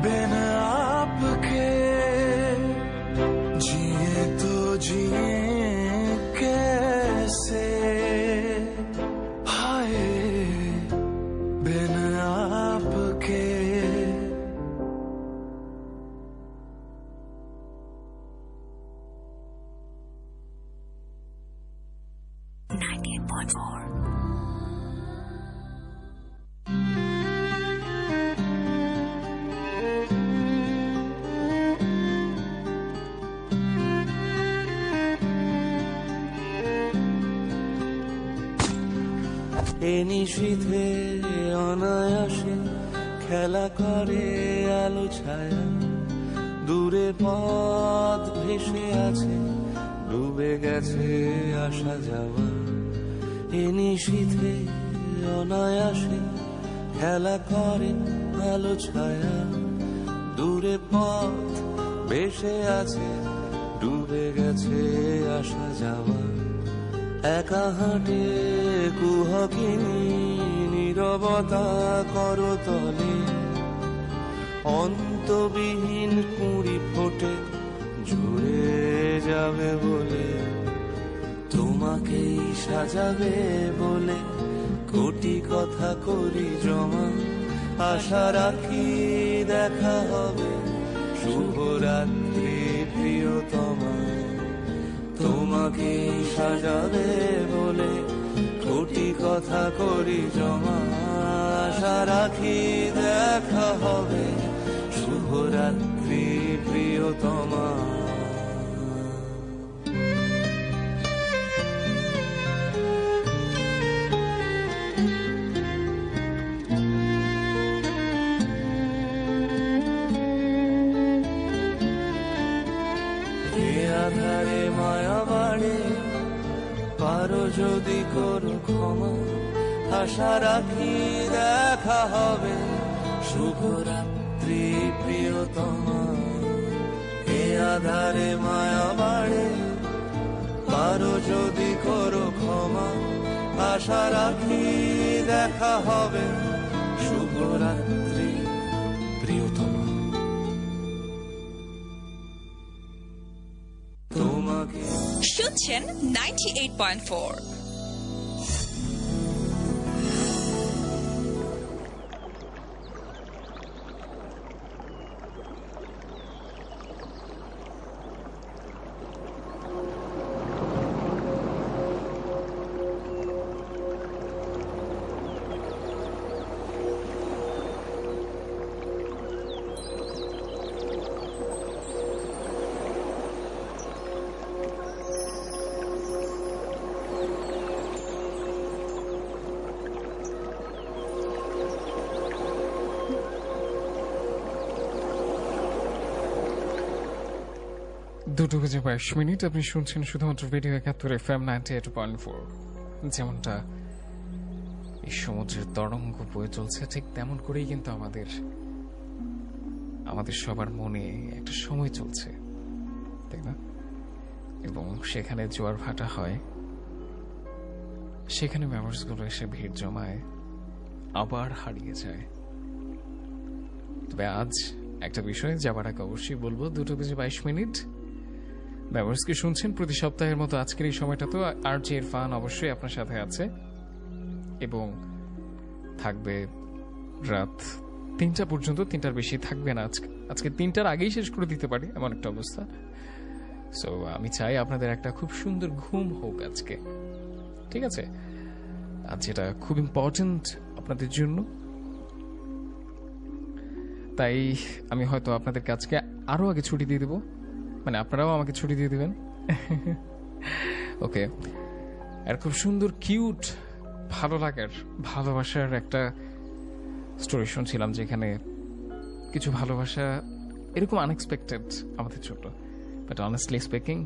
बिन आपके। जिए तो जिए कैसे, हाय बिन आपके। এ নিশীথে অনায়াসে খেলা করে আলো ছায়া। দূরে পথ ভেসে আছে, ডুবে গেছে আসা যাওয়া। এ নিশীথে অনায়াসে খেলা করে আলো ছায়া। দূরে পথ ভেসে আছে, ডুবে গেছে আসা যাওয়া। একা হাঁটে কুহকিনী নীরবতা করতলে। অন্তবিহীন কুঁড়ি ফোটে ঝরে যাবে বলে। তোমাকেই সাজাবে বলে কোটি কথা করি জমা। আশা রাখি দেখা হবে, শুভরাত্রি প্রিয়তমা। তোমাকে সাজাবে বলে কোটি কথা করি জমা। আশা রাখি দেখা হবে, শুভরাত্রি প্রিয়তমা। আধারে মায়া বাড়ে, পারো যদি করো ক্ষমা। আশা রাখি দেখা হবে, শুভরাত্রি প্রিয়তমা। এ আধারে মায়া বাড়ে, পারো যদি করো ক্ষমা। আশা রাখি দেখা হবে, শুভরাত্রি প্রিয়তমা। শুনছেন 98.4। দুটো বেজে 22 মিনিট। আপনি শুনছেন শুধুমাত্র রেডিও 71 FM 98.4। যেমনটা এই সমুদ্রের তরঙ্গ বয়ে চলছে, ঠিক তেমন করেই কিন্তু আমাদের সবার মনে একটা সময় চলছে, তাই না? এবং সেখানে জোয়ার ভাটা হয়, সেখানে মেমোরিজগুলো এসে ভিড় জমায়, আবার হারিয়ে যায়। তবে আজ একটা বিষয় যাবার আগে অবশ্যই বলবো, 2 বেজে 22 মিনিট। মেমোরিজকে শুনছেন প্রতি সপ্তাহের মতো আজকের এই সময়টা তো আরজে ইরফান অবশ্যই আপনার সাথে আছে এবং থাকবে রাত 3টা পর্যন্ত। 3টার বেশি থাকবে না, আজকে 3টার আগেই শেষ করে দিতে পারি এমন একটা অবস্থা। সো আমি চাই আপনাদের একটা খুব সুন্দর ঘুম হোক আজকে, ঠিক আছে? আর যেটা খুব ইম্পর্টেন্ট আপনাদের জন্য, তাই আমি হয়তো আপনাদেরকে আজকে আরো আগে ছুটি দিয়ে দেবো, মানে আপনারাও আমাকে ছুটি দিয়ে দিবেন। ওকে, আর খুব সুন্দর কিউট ভালো লাগার ভালোবাসার একটা স্টোরি শুনছিলাম, যেখানে কিছু ভালোবাসা এরকম আনএক্সপেক্টেড আমাদের জন্য, but honestly speaking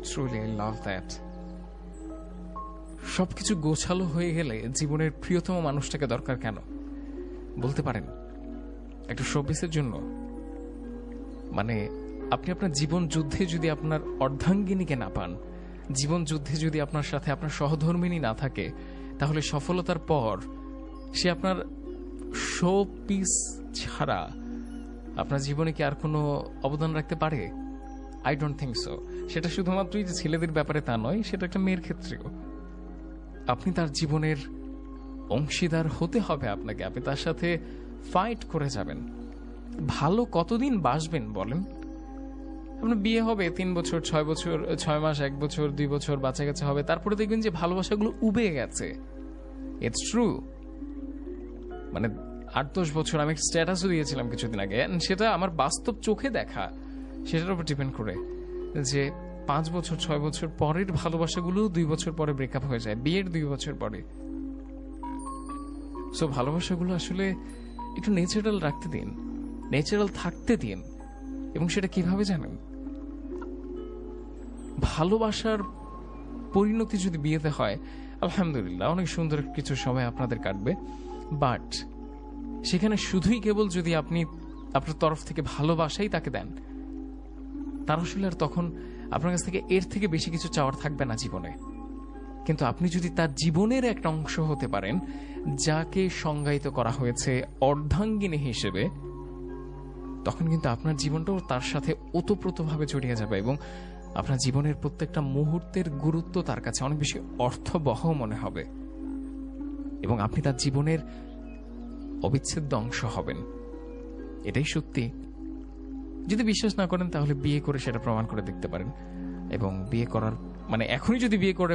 truly I love that. সবকিছু গোছালো হয়ে গেলে জীবনের প্রিয়তম মানুষটাকে দরকার কেন বলতে পারেন? একটা শোবিসের জন্য? মানে আপনি আপনার জীবন যুদ্ধে যদি আপনার অর্ধাঙ্গিনীকে না পান, জীবন যুদ্ধে যদি আপনার সাথে আপনার সহধর্মিনী না থাকে, তাহলে সফলতার পর সে আপনার শো পিস ছাড়া আপনার জীবনে কি আর কোনো অবদান রাখতে পারে? I don't think so. সেটা শুধুমাত্রই যে ছেলেদের ব্যাপারে তা নয়, সেটা একটা মেয়ের ক্ষেত্রেও। আপনি তার জীবনের অংশীদার হতে হবে আপনাকে, আপনি তার সাথে ফাইট করে যাবেন। ভালো কতদিন বাসবেন বলেন? আপনার বিয়ে হবে 3 বছর, 6 বছর, 6 মাস, 1 বছর, 2 বছর, বাচ্চা কাচ্চা হবে, তারপরে দেখবেন যে ভালোবাসাগুলো উবে গেছে। It's true. মানে 8-10 বছর, আমি স্ট্যাটাসও দিয়েছিলাম কিছুদিন আগে, সেটা আমার বাস্তব চোখে দেখা, সেটার উপর ডিপেন্ড করে যে 5 বছর 6 বছর পরের ভালোবাসাগুলো 2 বছর পরে ব্রেকআপ হয়ে যায়, বিয়ের 2 বছর পরে। সো ভালোবাসাগুলো আসলে একটু ন্যাচারাল রাখতে দিন, ন্যাচারাল থাকতে দিন। এবং সেটা কিভাবে জানেন? ভালোবাসার পরিণতি যদি বিয়েতে হয়, আলহামদুলিল্লাহ অনেক সুন্দর কিছু সময় আপনাদের কাটবে, বাট সেখানে শুধুই কেবল যদি আপনি আপনার তরফ থেকে ভালোবাসাই তাকে দেন, তার আসলে আর তখন আপনার কাছ থেকে এর থেকে বেশি কিছু চাওয়ার থাকবে না জীবনে। কিন্তু আপনি যদি তার জীবনের একটা অংশ হতে পারেন, যাকে সংজ্ঞায়িত করা হয়েছে অর্ধাঙ্গিনী হিসেবে, তখন কিন্তু আপনার জীবনটাও তার সাথে ওতপ্রোতভাবে জড়িয়ে যাবে এবং আপনার জীবনের প্রত্যেকটা মুহূর্তের গুরুত্ব তার কাছে অনেক বেশি অর্থবহ মনে হবে এবং আপনি তার জীবনের অবিচ্ছেদ্য অংশ হবেন। এটাই সত্যি। যদি বিশ্বাস না করেন তাহলে বিয়ে করে সেটা প্রমাণ করে দেখতে পারেন। এবং বিয়ে করার মানে এখনই যদি বিয়ে করে